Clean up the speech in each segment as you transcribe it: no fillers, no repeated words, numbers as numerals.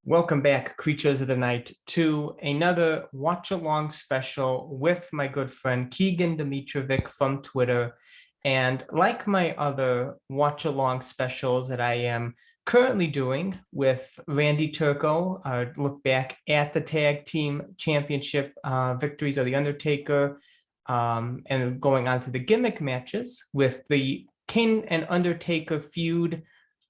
Welcome back, Creatures of the Night, to another watch-along special with my good friend Keegan Dimitrijevic from Twitter. And like my other watch-along specials that I am currently doing with Randy Turco, look back at the tag team championship victories of The Undertaker, and going on to the gimmick matches with the Kane and Undertaker feud,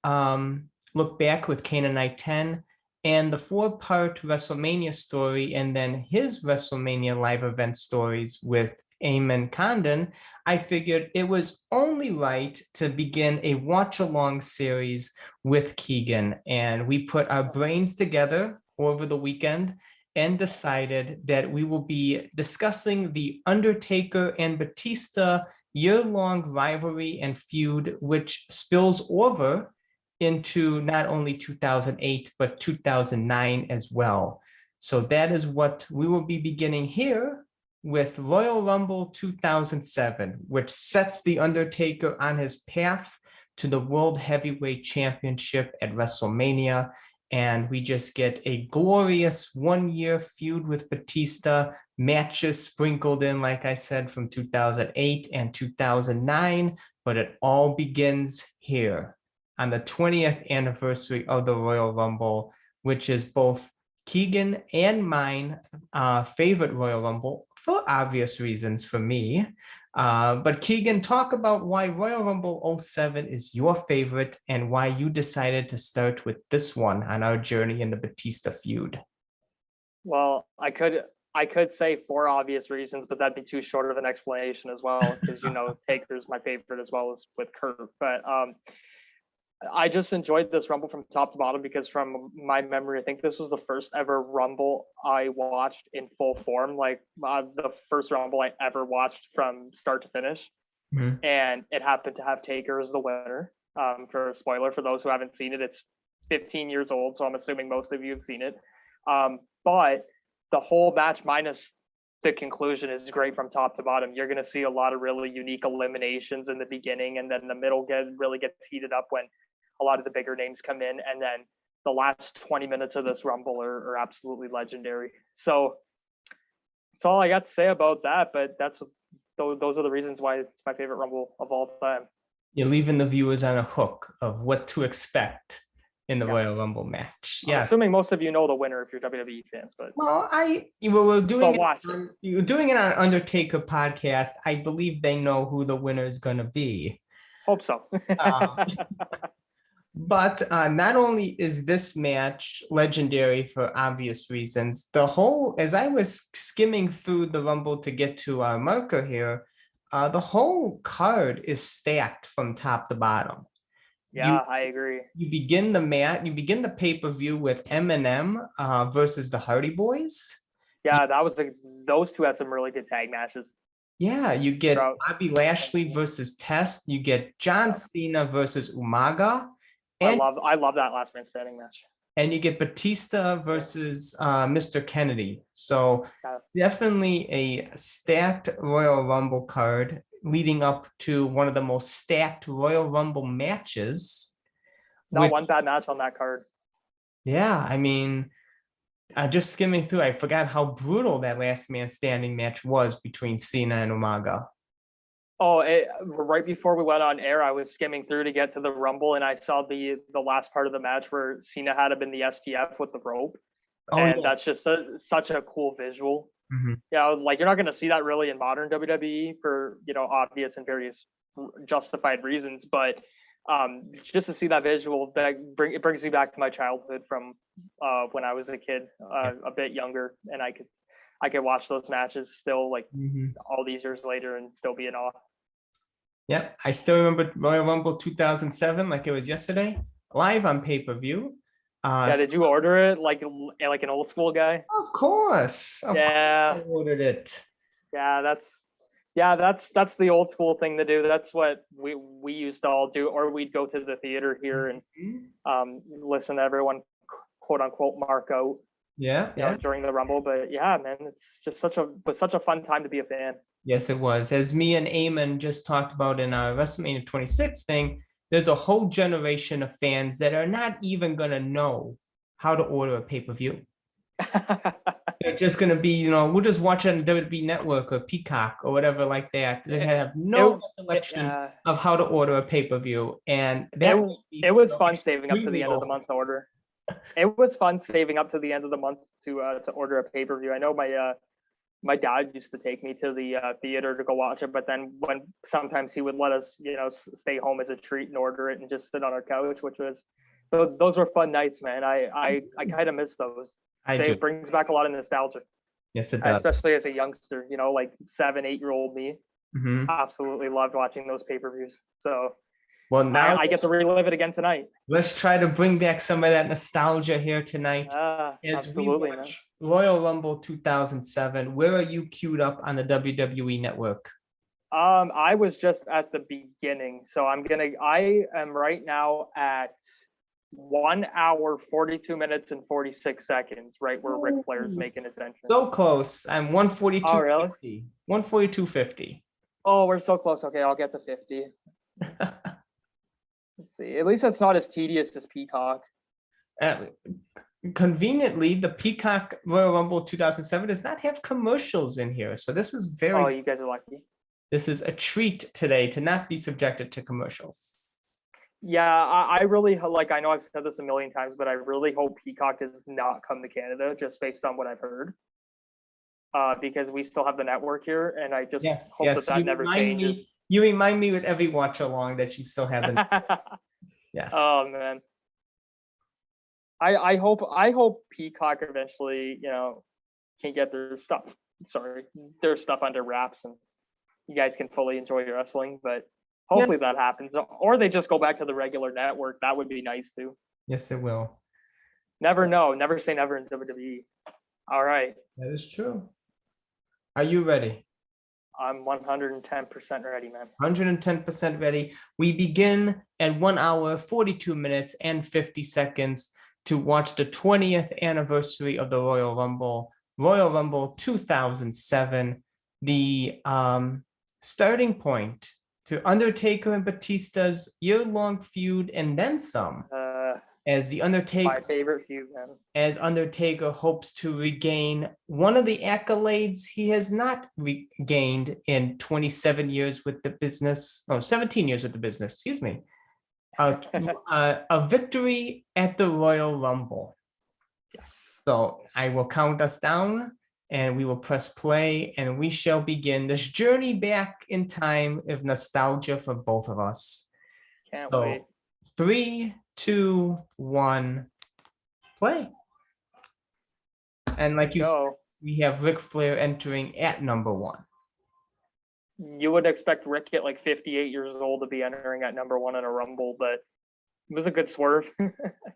look back with Kane and Night 10, and the 4-part WrestleMania story, and then his WrestleMania live event stories with Eamon Condon, I figured it was only right to begin a watch-along series with Keegan. And we put our brains together over the weekend and decided that we will be discussing the Undertaker and Batista year-long rivalry and feud, which spills over into not only 2008, but 2009 as well. So that is what we will be beginning here with Royal Rumble 2007, which sets The Undertaker on his path to the World Heavyweight Championship at WrestleMania. And we just get a glorious one-year feud with Batista, matches sprinkled in, like I said, from 2008 and 2009, but it all begins here on the 20th anniversary of the Royal Rumble, which is both Keegan and mine favorite Royal Rumble for obvious reasons for me. But Keegan, talk about why Royal Rumble 07 is your favorite and why you decided to start with this one on our journey in the Batista feud. Well, I could say for obvious reasons, but that'd be too short of an explanation as well, because Taker's my favorite as well as with Kurt. But I just enjoyed this Rumble from top to bottom because from my memory, I think this was the first ever Rumble I watched in full form, like the first Rumble I ever watched from start to finish. Mm-hmm. And it happened to have Taker as the winner. For a spoiler, for those who haven't seen it, it's 15 years old, so I'm assuming most of you have seen it. But the whole match minus the conclusion is great from top to bottom. You're going to see a lot of really unique eliminations in the beginning, and then the middle really gets heated up when a lot of the bigger names come in, and then the last 20 minutes of this Rumble are absolutely legendary. So that's all I got to say about that, but those are the reasons why it's my favorite Rumble of all time. You're leaving the viewers on a hook of what to expect in the Royal Rumble match. I'm assuming most of you know the winner if you're WWE fans, but we're doing it on Undertaker podcast. I believe they know who the winner is going to be. Hope so. But not only is this match legendary for obvious reasons, as I was skimming through the Rumble to get to our marker here, the whole card is stacked from top to bottom. Yeah, I agree. You begin the pay-per-view with Eminem versus the Hardy Boys. Yeah, those two had some really good tag matches. Yeah, you get Bobby Lashley versus Test. You get John Cena versus Umaga. I love that last man standing match. And you get Batista versus Mr. Kennedy. So definitely a stacked Royal Rumble card leading up to one of the most stacked Royal Rumble matches. Not one bad match on that card. Yeah, I mean, just skimming through, I forgot how brutal that last man standing match was between Cena and Umaga. Oh, right before we went on air, I was skimming through to get to the Rumble, and I saw the last part of the match where Cena had him in the STF with the rope. That's just such a cool visual. Mm-hmm. Yeah, like you're not going to see that really in modern WWE for obvious and various justified reasons, but just to see that visual, it brings me back to my childhood from when I was a kid, a bit younger, and I could watch those matches still, like all these years later, and still be in awe. Yep, I still remember Royal Rumble 2007 like it was yesterday, live on pay-per-view. Did you order it like an old school guy? Of course. I ordered it. Yeah, that's the old school thing to do. That's what we used to all do, or we'd go to the theater here and listen to everyone quote unquote mark out. During the Rumble. But yeah, man, it's just such a fun time to be a fan. Yes, it was. As me and Eamon just talked about in our WrestleMania 26 thing, there's a whole generation of fans that are not even going to know how to order a pay-per-view. They're just going to be, we'll just watch it on WWE Network or Peacock or whatever like that. They have no recollection of how to order a pay-per-view. And it was fun saving up to the end of the month to order. It was fun saving up to the end of the month to order a pay-per-view. I know my dad used to take me to the theater to go watch it, but then when sometimes he would let us, stay home as a treat and order it and just sit on our couch, which was, those were fun nights, man. I kind of miss those. It brings back a lot of nostalgia. Yes, it does. Especially as a youngster, like 7, 8-year-old me. Mm-hmm. Absolutely loved watching those pay-per-views. So well, now I get to relive it again tonight. Let's try to bring back some of that nostalgia here tonight. As absolutely, we watch Royal Rumble 2007. Where are you queued up on the WWE Network? I was just at the beginning, so I am right now at 1 hour, 42 minutes and 46 seconds, right where Ric Flair's making his entrance. So close. I'm 142. Oh, really? 142.50. Oh, we're so close. Okay, I'll get to 50. Let's see. At least it's not as tedious as Peacock. Conveniently, the Peacock Royal Rumble 2007 does not have commercials in here. So this is very... Oh, you guys are lucky. This is a treat today to not be subjected to commercials. Yeah, I really I know I've said this a million times, but I really hope Peacock does not come to Canada just based on what I've heard. Because we still have the network here, and I just hope that never changes. You remind me with every watch along that you still have the yes. Oh man. I hope Peacock eventually, can get their stuff under wraps and you guys can fully enjoy your wrestling, but hopefully that happens. Or they just go back to the regular network. That would be nice too. Yes, it will. Never know. Never say never in WWE. All right. That is true. Are you ready? I'm 110% ready, man. 110% ready. We begin at 1 hour, 42 minutes and 50 seconds to watch the 20th anniversary of the Royal Rumble 2007. The starting point to Undertaker and Batista's year-long feud and then some. As the Undertaker, my favorite feud, man. As Undertaker hopes to regain one of the accolades he has not regained in 27 years with the business, 17 years with the business, excuse me. A victory at the Royal Rumble. Yes. So I will count us down and we will press play and we shall begin this journey back in time of nostalgia for both of us. Can't wait. 3, 2, 1, play. And like you said, we have Ric Flair entering at number 1. You would expect Rick at 58 years old to be entering at number 1 in a Rumble, but it was a good swerve.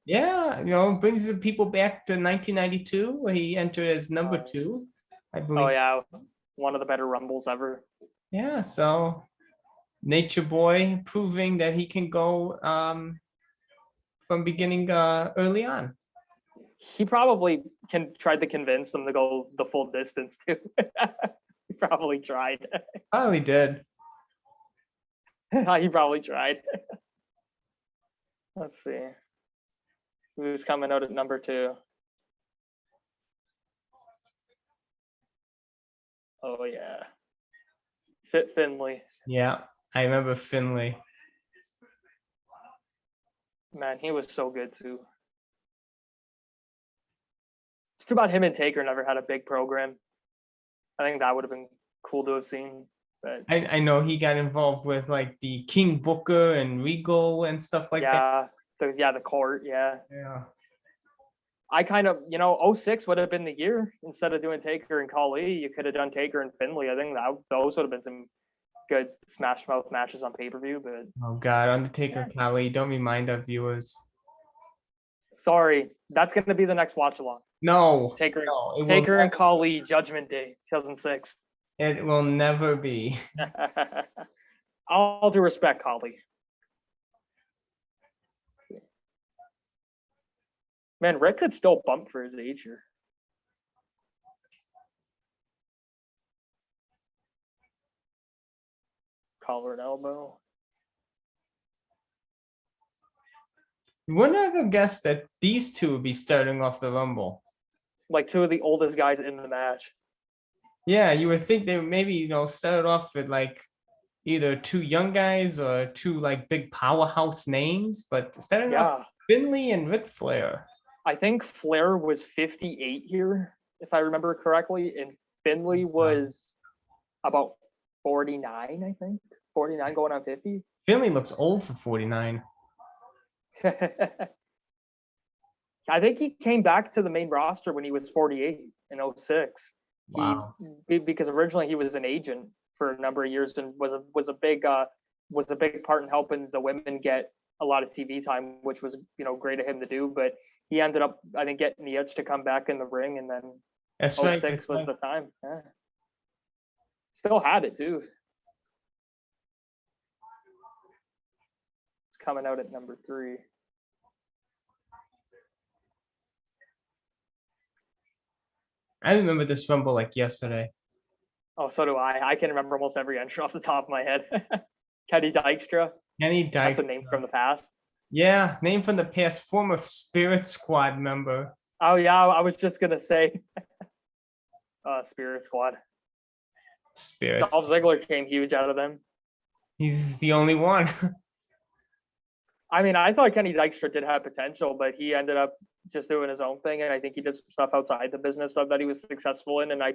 Yeah, brings the people back to 1992 where he entered as number 2, I believe. Oh yeah, one of the better Rumbles ever. Yeah, so Nature Boy proving that he can go from beginning early on. He probably tried to convince them to go the full distance too. He probably tried. Oh, he did. He probably tried. Let's see. Who's coming out at number 2? Oh yeah. Finley. Yeah, I remember Finley. Man, he was so good too. It's too bad him and Taker never had a big program. I think that would have been cool to have seen. But I know he got involved with the King Booker and Regal and stuff like that. The court, yeah. Yeah. I kind of, 06 would have been the year. Instead of doing Taker and Khali, you could have done Taker and Finley. I think those would have been some good Smash Mouth matches on pay-per-view. But oh God, Undertaker, Khali, don't remind our viewers. Sorry, that's going to be the next watch along. No, Taker and Khali, Judgment Day, 2006. It will never be. All due respect, Khali. Man, Rick could still bump for his age here. Collar and elbow. You would never guess that these two would be starting off the Rumble. Like two of the oldest guys in the match. Yeah, you would think they would maybe, start off with like either two young guys or two like big powerhouse names, but starting off Yeah. Finley and Ric Flair. I think Flair was 58 here, if I remember correctly, and Finley was about 49, I think. 49 going on 50. Finley looks old for 49. I think he came back to the main roster when he was 48 in 06. Wow. Because originally he was an agent for a number of years and was a big part in helping the women get a lot of TV time, which was great of him to do. But he ended up, I think, getting the itch to come back in the ring, and then That's 06 right. was the time. Yeah. Still had it too. It's coming out at number 3. I remember this Rumble like yesterday. Oh, so do I. I can remember almost every entry off the top of my head. Kenny Dykstra. Kenny Dykstra. That's a name from the past. Yeah, name from the past, former Spirit Squad member. Oh yeah, I was just gonna say Spirit Squad. Spirit. Dolph Ziggler came huge out of them. He's the only one. I mean, I thought Kenny Dykstra did have potential, but he ended up just doing his own thing, and I think he did some stuff outside the business that he was successful in. And I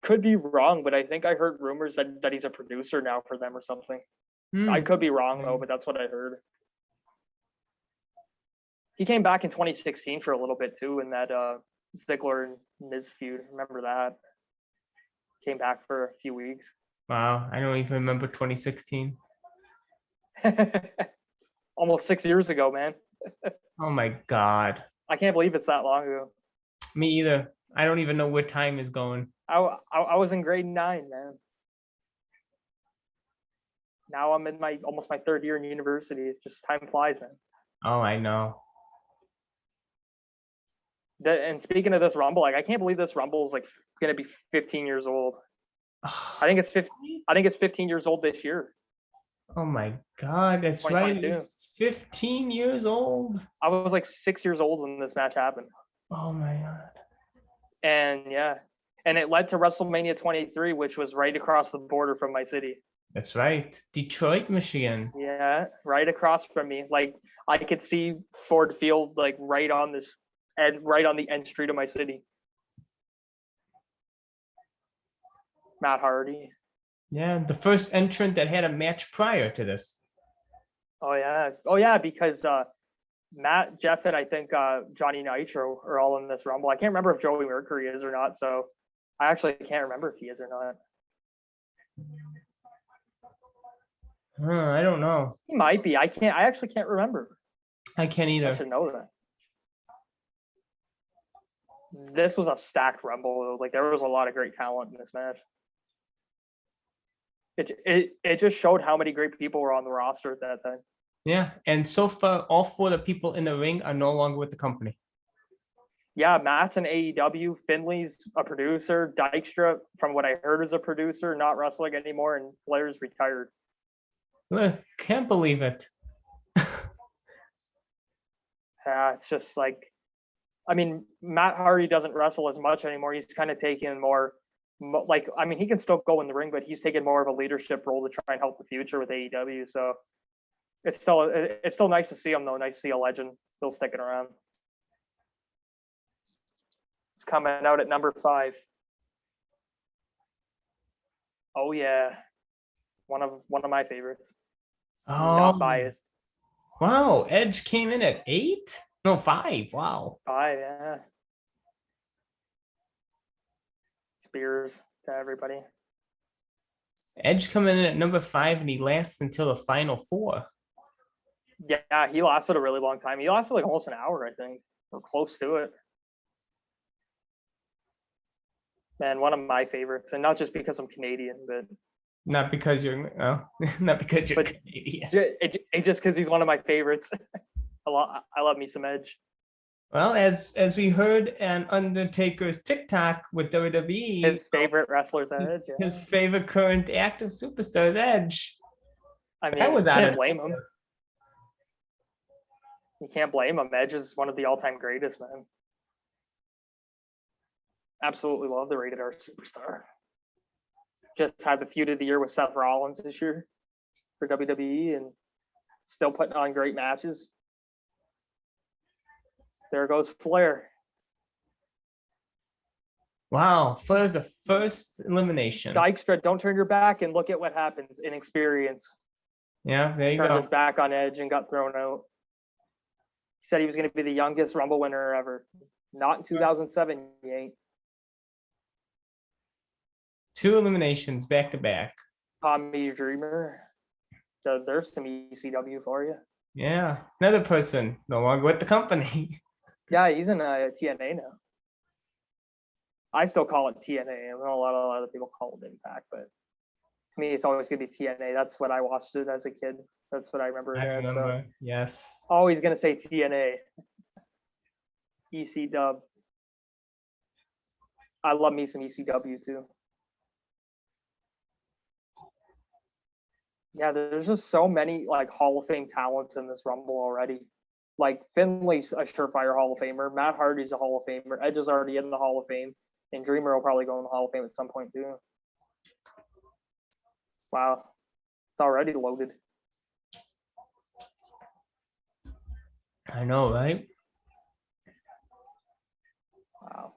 could be wrong, but I think I heard rumors that he's a producer now for them or something. I could be wrong though, but that's what I heard. He came back in 2016 for a little bit too, in that Ziggler and Miz feud. Remember that? Came back for a few weeks. Wow, I don't even remember 2016. Almost 6 years ago, man. Oh my God. I can't believe it's that long ago. Me either. I don't even know where time is going. I was in grade 9, man. Now I'm in almost my 3rd year in university. It's just time flies, man. Oh, I know. And speaking of this Rumble, I can't believe this Rumble is going to be 15 years old. I think it's 15 years old this year. Oh my God, that's right. It's 15 years old. I was 6 years old when this match happened. Oh my God. And yeah, and it led to WrestleMania 23, which was right across the border from my city. That's right, Detroit, Michigan. Yeah, right across from me. I could see Ford Field right on the end street of my city. Matt Hardy. Yeah, the first entrant that had a match prior to this. Oh yeah, because Matt, Jeff, and I think Johnny Nitro are all in this Rumble. I can't remember if Joey Mercury is or not, so I actually can't remember if he is or not. I don't know. He might be. I actually can't remember. I can't either. I should know that. This was a stacked Rumble. There was a lot of great talent in this match. It just showed how many great people were on the roster at that time. Yeah, and so far, all 4 of the people in the ring are no longer with the company. Yeah, Matt's in AEW. Finley's a producer. Dykstra, from what I heard, is a producer, not wrestling anymore, and Flair's retired. Look, can't believe it. It's just Matt Hardy doesn't wrestle as much anymore. He's kind of taking more, he can still go in the ring, but he's taking more of a leadership role to try and help the future with AEW. So it's still nice to see him though. Nice to see a legend still sticking around. It's coming out at number 5. Oh yeah, one of my favorites. Not biased. Wow, Edge came in at 8? No, 5. Wow. 5, yeah. Spears to everybody. Edge coming in at number 5, and he lasts until the final 4. Yeah, he lasted a really long time. He lasted almost an hour, I think, or close to it. Man, one of my favorites, and not just because I'm Canadian, but not because you're Canadian. Just because he's one of my favorites. I love me some Edge. Well, as we heard on Undertaker's TikTok with WWE, his favorite wrestlers Edge. Yeah. His favorite current active superstar is Edge. I mean, that was can't blame him. You can't blame him. Edge is one of the all-time greatest, man. Absolutely love the Rated R Superstar. Just had the feud of the year with Seth Rollins this year for WWE and still putting on great matches. There goes Flair. Wow, Flair's the first elimination. Dykstra, don't turn your back and look at what happens. Inexperience. Yeah, there you Turned go. his back on Edge and got thrown out. He said he was going to be the youngest Rumble winner ever. Not in 2007, he ain't. 2 eliminations back to back. Tommy Dreamer. So there's some ECW for you. Yeah, another person no longer with the company. Yeah, he's in TNA now. I still call it TNA. I know a lot of other people call it Impact, but to me, it's always going to be TNA. That's what I watched it as a kid. That's what I remember. I remember, yes. Always going to say TNA. EC dub. I love me some ECW too. Yeah, there's just so many like Hall of Fame talents in this Rumble already. Like Finlay's a surefire Hall of Famer. Matt Hardy's a Hall of Famer. Edge is already in the Hall of Fame. And Dreamer will probably go in the Hall of Fame at some point too. Wow. It's already loaded. I know, right? Wow.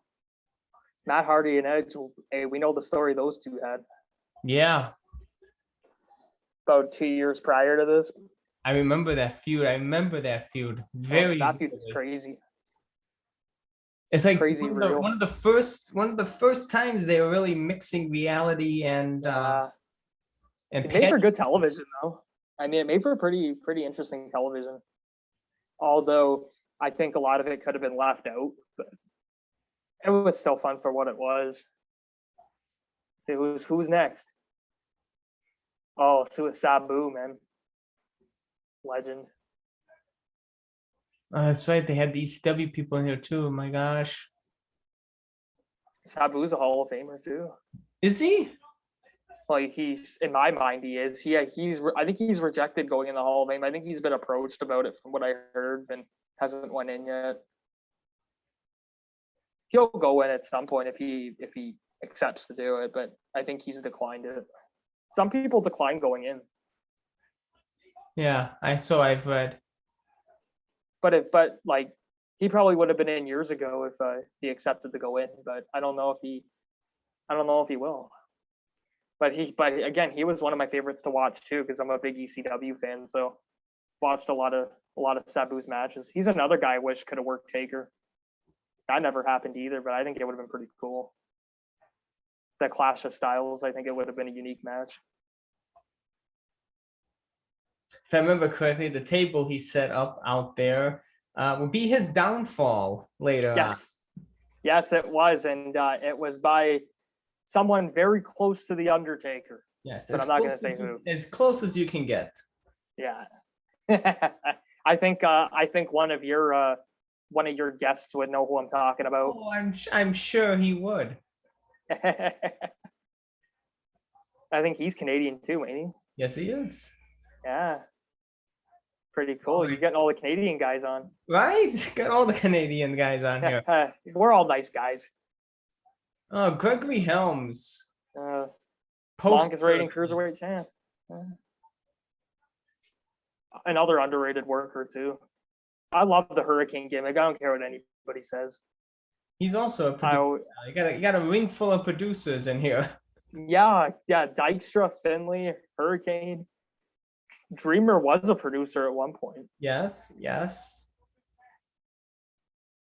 Matt Hardy and Edge, hey, we know the story those two had. Yeah. About 2 years prior to this. I remember that feud. Very. That feud is crazy. It's like crazy one of the first times they were really mixing reality and it made for good television though. I mean, it made for pretty interesting television. Although I think a lot of it could have been left out, but it was still fun for what it was. It was who's next? Oh, so it's Sabu, man. Legend. Oh, that's right. They had these ECW people in here too. Oh my gosh. Sabu's a Hall of Famer too. Is he? Like he's in my mind, he is. I think he's rejected going in the Hall of Fame. I think he's been approached about it from what I heard, and hasn't went in yet. He'll go in at some point if he accepts to do it, but I think he's declined it. Some people decline going in. Yeah, I've read. But like he probably would have been in years ago if he accepted to go in, but I don't know if he will. But again, he was one of my favorites to watch too because I'm a big ECW fan. So watched a lot of Sabu's matches. He's another guy I wish could have worked Taker. That never happened either, but I think it would have been pretty cool. The clash of styles, I think it would have been a unique match. If I remember correctly, the table he set up out there would be his downfall later on. Yes, it was, and it was by someone very close to the Undertaker. Yes, but I'm not going to say who. As close as you can get. Yeah, I think one of your guests would know who I'm talking about. Oh, I'm sure he would. I think he's Canadian too, ain't he? Yes, he is. Yeah. Pretty cool. You're getting all the Canadian guys on. Right? Got all the Canadian guys on here. We're all nice guys. Oh, Gregory Helms. Longest rating cruiserweight champ. Another underrated worker too. I love the Hurricane gimmick. I don't care what anybody says. He's also a producer. You got a ring full of producers in here. Yeah. Dykstra, Finlay, Hurricane. Dreamer was a producer at one point. Yes.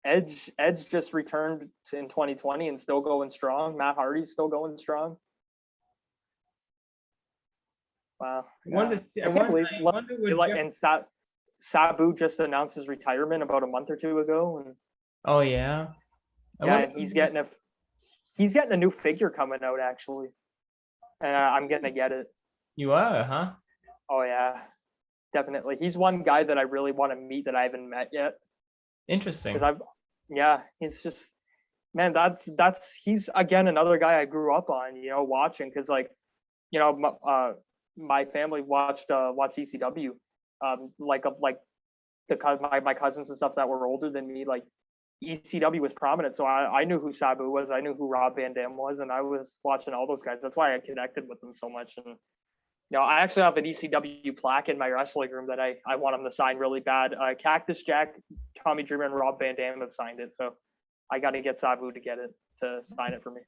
Edge just returned in 2020 and still going strong. Matt Hardy's still going strong. Wow. Sabu just announced his retirement about a month or two ago. And oh yeah. He's getting a new figure coming out actually. And I'm gonna get it. You are, huh? Oh yeah, definitely. He's one guy that I really want to meet that I haven't met yet. Interesting. He's just, man, he's again another guy I grew up on, watching because my family watched ECW, like my cousins and stuff that were older than me, like ECW was prominent, so I knew who Sabu was, I knew who Rob Van Dam was, and I was watching all those guys. That's why I connected with them so much. And I actually have an ECW plaque in my wrestling room that I want them to sign really bad. Cactus Jack, Tommy Dreamer, and Rob Van Dam have signed it, so I got to get Sabu to sign it for me.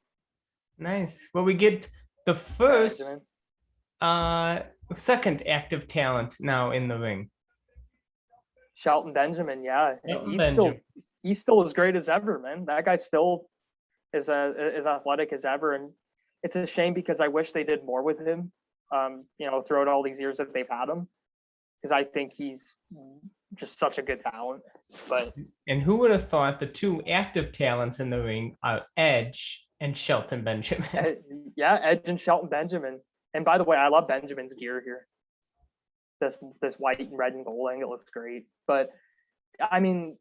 Nice. Well, we get the first, second active talent now in the ring. Shelton Benjamin, yeah, Shelton he's Benjamin. he's still as great as ever, man. That guy still is as athletic as ever, and it's a shame because I wish they did more with him. Throughout all these years that they've had him, because I think he's just such a good talent. And who would have thought the two active talents in the ring are Edge and Shelton Benjamin? Edge and Shelton Benjamin. And by the way, I love Benjamin's gear here. This white and red and gold, I think it looks great. But I mean,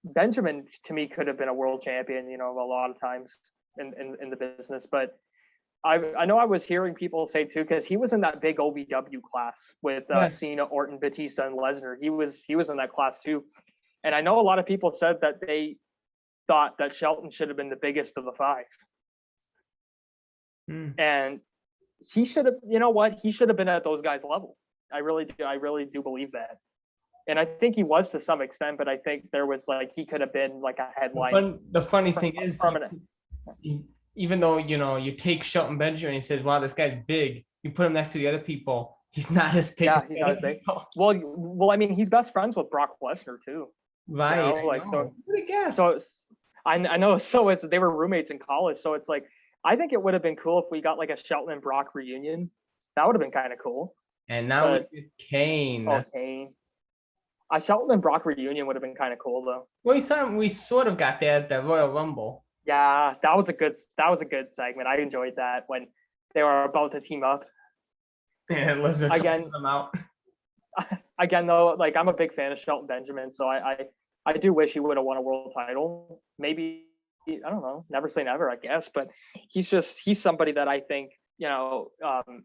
Benjamin to me could have been a world champion, a lot of times in the business. But I know I was hearing people say too, because he was in that big OVW class with Cena, Orton, Batista, and Lesnar. He was in that class too. And I know a lot of people said that they thought that Shelton should have been the biggest of the five. And he should have, he should have been at those guys' level. I really do believe that. And I think he was to some extent, but I think there was he could have been like a headline. The funny thing is, even though, you take Shelton Benjamin and he says, wow, this guy's big, you put him next to the other people, he's not as big. Yeah, he's not as big. Well, I mean, he's best friends with Brock Lesnar too. Right. So what a guess. So I know. So they were roommates in college. So it's I think it would have been cool if we got a Shelton and Brock reunion. That would have been kind of cool. And now with Kane. Oh, Kane. A Shelton and Brock reunion would have been kind of cool though. Well, we sort of got that at the Royal Rumble. Yeah, that was a good segment. I enjoyed that when they were about to team up. And Lesnar tosses them out. Again, though, I'm a big fan of Shelton Benjamin, so I do wish he would have won a world title. Maybe, I don't know, never say never, I guess. But he's somebody that I think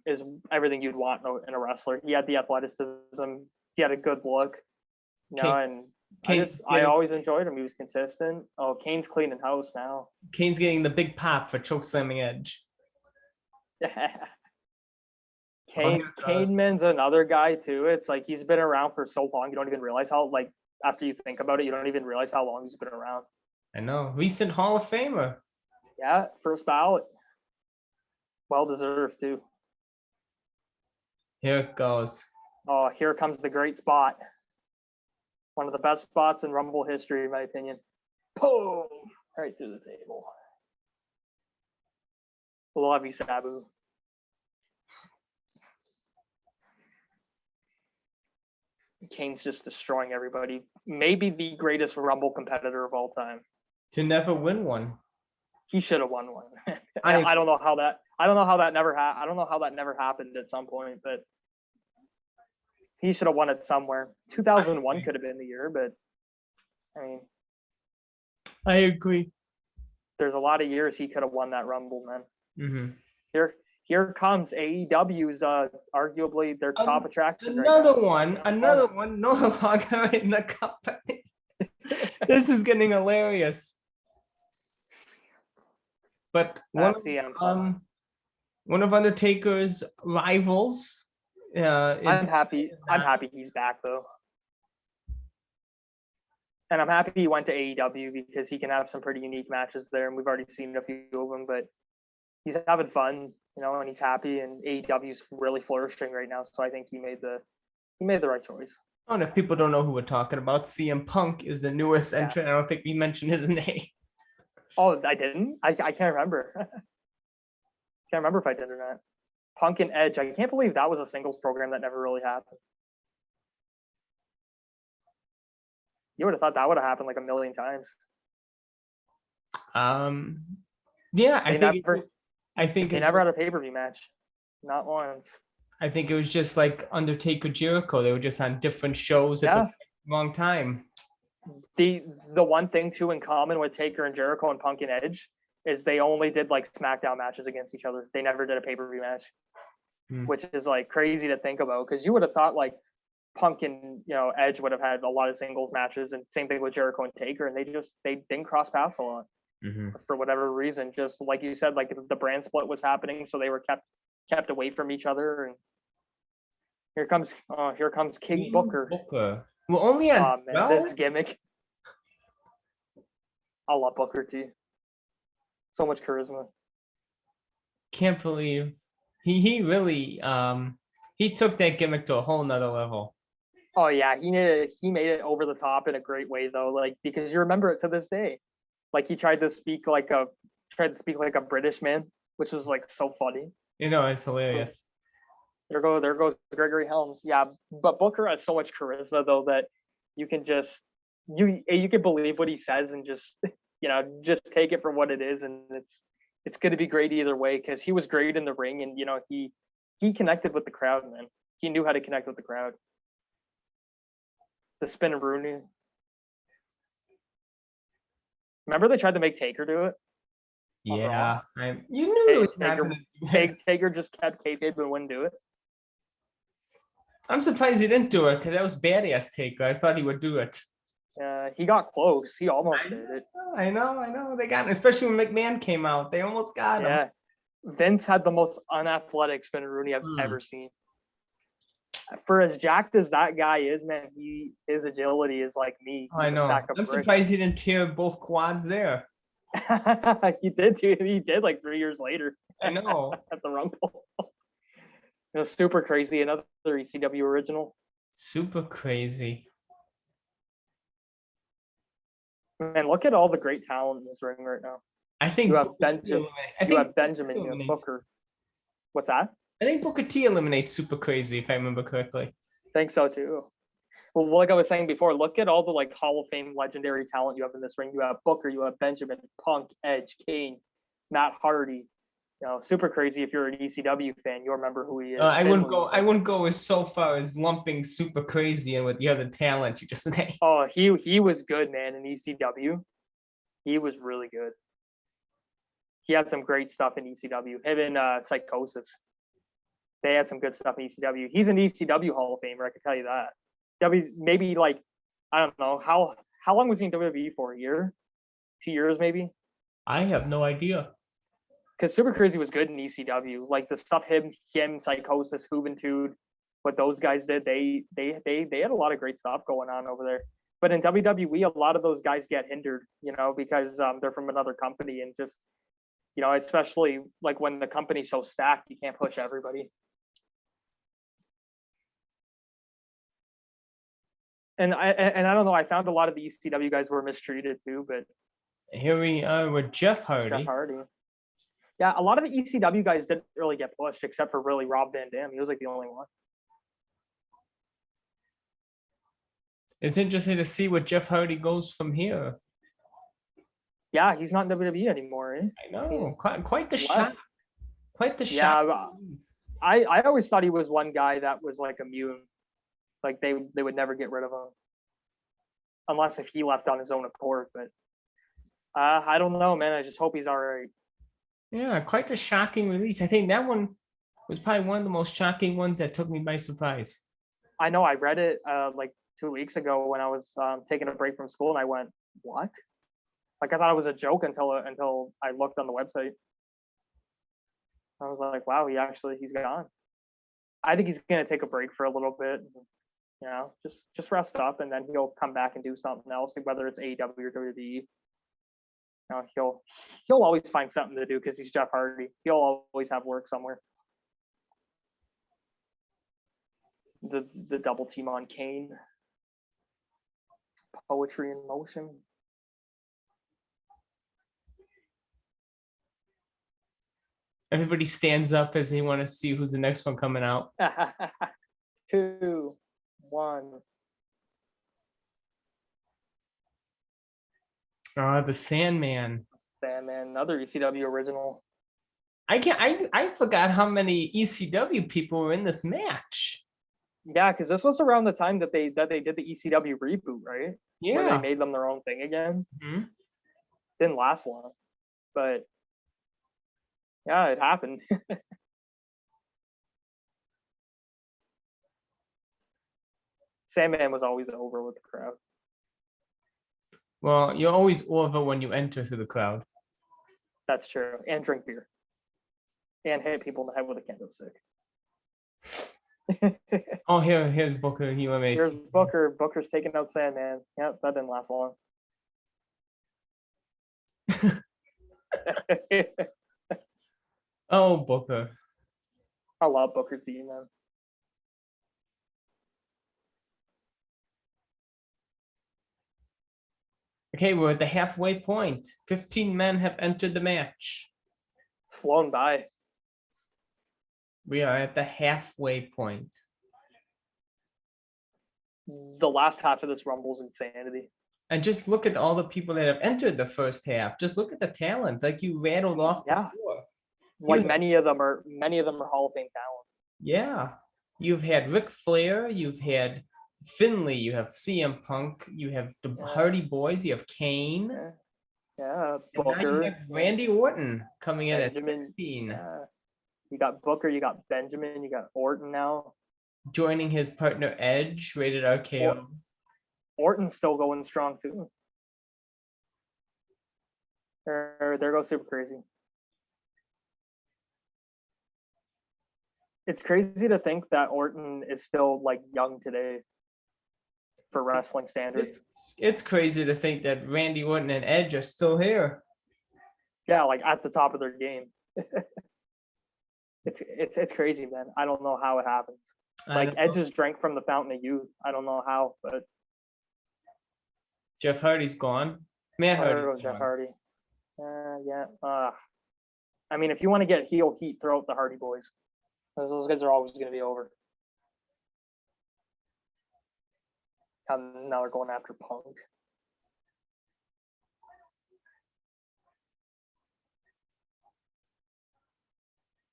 is everything you'd want in a wrestler. He had the athleticism, he had a good look, and I always enjoyed him. He was consistent. Oh, Kane's cleaning house now. Kane's getting the big pop for chokeslamming Edge. Kaneman's another guy too. It's he's been around for so long, you don't even realize how, after you think about it, you don't even realize how long he's been around. I know. Recent Hall of Famer. Yeah, first ballot. Well deserved too. Here it goes. Oh, here comes the great spot. One of the best spots in Rumble history, in my opinion. Boom! Right through the table. Love you, Sabu. Kane's just destroying everybody. Maybe the greatest Rumble competitor of all time. To never win one. He should have won one. I don't know how that never happened at some point, but he should have won it somewhere. 2001 could have been the year, but I mean, I agree. There's a lot of years he could have won that Rumble, man. Mm-hmm. Here comes AEW's arguably their top attraction. Another one no longer in the company. This is getting hilarious. But one of Undertaker's rivals. I'm happy he's back though. And I'm happy he went to AEW because he can have some pretty unique matches there, and we've already seen a few of them, but he's having fun, and he's happy, and AEW's really flourishing right now. So I think he made the right choice. Oh, and if people don't know who we're talking about, CM Punk is the newest entrant. I don't think we mentioned his name. Oh, I didn't? I can't remember. Can't remember if I did or not. Punk and Edge. I can't believe that was a singles program that never really happened. You would have thought that would have happened a million times. Yeah, I think they never had a pay-per-view match. Not once. I think it was just like Undertaker Jericho. They were just on different shows at the wrong time. The one thing too in common with Taker and Jericho and Punk and Edge is they only did SmackDown matches against each other. They never did a pay-per-view match, which is crazy to think about, because you would have thought Punk and Edge would have had a lot of singles matches, and same thing with Jericho and Taker, and they didn't cross paths a lot for whatever reason. Just like you said, like the brand split was happening, so they were kept away from each other. And here comes King Booker. Well, only on this gimmick. I love Booker T. So much charisma. Can't believe he really he took that gimmick to a whole nother level. Oh yeah, he made it over the top in a great way though, like because you remember it to this day. Like he tried to speak like a British man, which was like so funny. It's hilarious. There goes Gregory Helms. Yeah, but Booker has so much charisma though that you can just you can believe what he says and just just take it for what it is, and it's going to be great either way because he was great in the ring, and he connected with the crowd, man. He knew how to connect with the crowd. The spin of Rooney. Remember they tried to make Taker do it? Yeah, you knew it was not going to. Taker just kept kayfabe and wouldn't do it. I'm surprised he didn't do it because that was badass Taker. I thought he would do it. He got close. He almost did it. I know. They got him, especially when McMahon came out. They almost got him. Yeah. Vince had the most unathletic spin Rooney I've ever seen. For as jacked as that guy is, man, his agility is like me. I know. I'm surprised he didn't tear both quads there. He did too. He did like 3 years later. I know. At the Rumble. It was super crazy. Another ECW original. Super crazy. Man, look at all the great talent in this ring right now. I think you have Benjamin. You have Booker. What's that? I think Booker T eliminates Super Crazy, if I remember correctly. I think so too. Well, like I was saying before, look at all the like Hall of Fame legendary talent you have in this ring. You have Booker, you have Benjamin, Punk, Edge, Kane, Matt Hardy. Super Crazy. If you're an ECW fan, you'll remember who he is. I wouldn't go as so far as lumping Super Crazy in with the other talent you just named. Oh, he was good, man, in ECW. He was really good. He had some great stuff in ECW. Him and Psychosis. They had some good stuff in ECW. He's an ECW Hall of Famer, I can tell you that. Maybe like, I don't know, how long was he in WWE for? A year? 2 years maybe? I have no idea. Because Super Crazy was good in ECW. Like the stuff him, Psychosis, Juventud, what those guys did, they had a lot of great stuff going on over there. But in WWE, a lot of those guys get hindered, because they're from another company, and just, especially like when the company's so stacked, you can't push everybody. And I don't know, I found a lot of the ECW guys were mistreated too, but here we are with Jeff Hardy. Yeah, a lot of the ECW guys didn't really get pushed except for really Rob Van Dam. He was like the only one. It's interesting to see what Jeff Hardy goes from here. Yeah, he's not in WWE anymore. Eh? I know, quite the shock. Quite the shock. Yeah, I always thought he was one guy that was like immune. Like they would never get rid of him. Unless if he left on his own accord. But I don't know, man. I just hope he's all right. Yeah, quite the shocking release. I think that one was probably one of the most shocking ones that took me by surprise. I know. I read it like 2 weeks ago when I was taking a break from school, and I went, "What?" Like I thought it was a joke until I looked on the website. I was like, "Wow, he's gone." I think he's gonna take a break for a little bit. Just rest up, and then he'll come back and do something else, whether it's AEW or WWE. He'll always find something to do because he's Jeff Hardy. He'll always have work somewhere. The double team on Kane. Poetry in motion. Everybody stands up as they want to see who's the next one coming out. 2, 1. The Sandman. Another ECW original. I forgot how many ECW people were in this match. Yeah, because this was around the time that they did the ECW reboot, right? Yeah. Where they made them their own thing again. Mm-hmm. Didn't last long, but yeah, it happened. Sandman was always over with the crowd. Well, you're always over when you enter through the crowd. That's true. And drink beer. And hit people in the head with a kendo stick. Oh, here's Booker. He eliminates. Here's Booker. Booker's taking out Sandman. Yep, that didn't last long. Oh, Booker. I love Booker T, man. Okay, we're at the halfway point. 15 men have entered the match. It's flown by. We are at the halfway point. The last half of this Rumble's insanity. And just look at all the people that have entered the first half. Just look at the talent, like you rattled off before. Like many of them are Hall of Fame talent. Yeah. You've had Ric Flair, you've had Finley, you have CM Punk, you have the Hardy Boys, you have Kane. Yeah, And now you Booker. have Randy Orton coming in Benjamin, at 16. You got Booker, you got Benjamin, you got Orton now. Joining his partner Edge, rated RKO. Orton's still going strong too. There goes Super Crazy. It's crazy to think that Orton is still like young today for wrestling standards. It's crazy to think that Randy Orton and Edge are still here. Yeah, like at the top of their game. It's crazy, man. I don't know how it happens. Like Edge just drank from the fountain of youth. I don't know how, but Jeff Hardy's gone. Matt Hardy. There goes Jeff Hardy. Yeah. I mean, if you want to get heel heat, throw out the Hardy Boys. Those guys are always going to be over. Now they're going after Punk.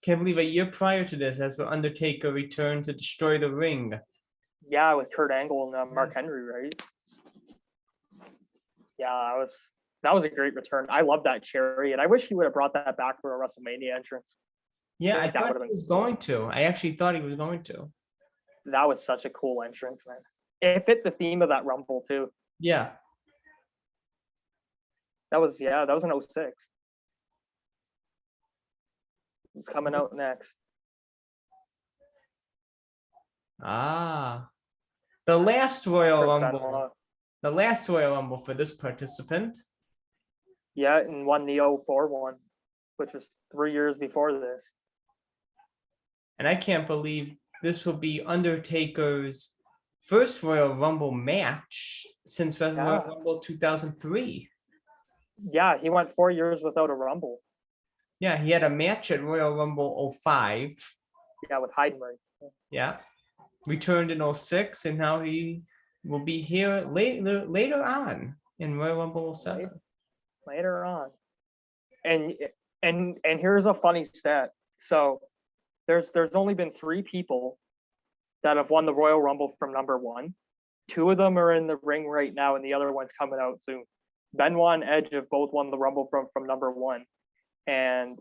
Can't believe a year prior to this, as the Undertaker returned to destroy the ring. Yeah, with Kurt Angle and Mark Henry, right? Yeah, that was a great return. I love that chariot. I wish he would have brought that back for a WrestleMania entrance. Yeah, I thought he was going to. I actually thought he was going to. That was such a cool entrance, man. It fit the theme of that Rumble too. Yeah. That was in 06. It's coming out next. The last Royal Rumble. The last Royal Rumble for this participant. Yeah, and won the 04 one, which was 3 years before this. And I can't believe this will be Undertaker's first Royal Rumble match since Royal Rumble 2003. Yeah, he went 4 years without a Rumble. Yeah, he had a match at Royal Rumble 05. Yeah, with Heidenreich. Yeah. Returned in 06, and now he will be here later on in Royal Rumble 07. Later on. And here's a funny stat. So there's only been 3 people that have won the Royal Rumble from number 1. 2 of them are in the ring right now, and the other one's coming out soon. Benoit and Edge have both won the Rumble from number 1. And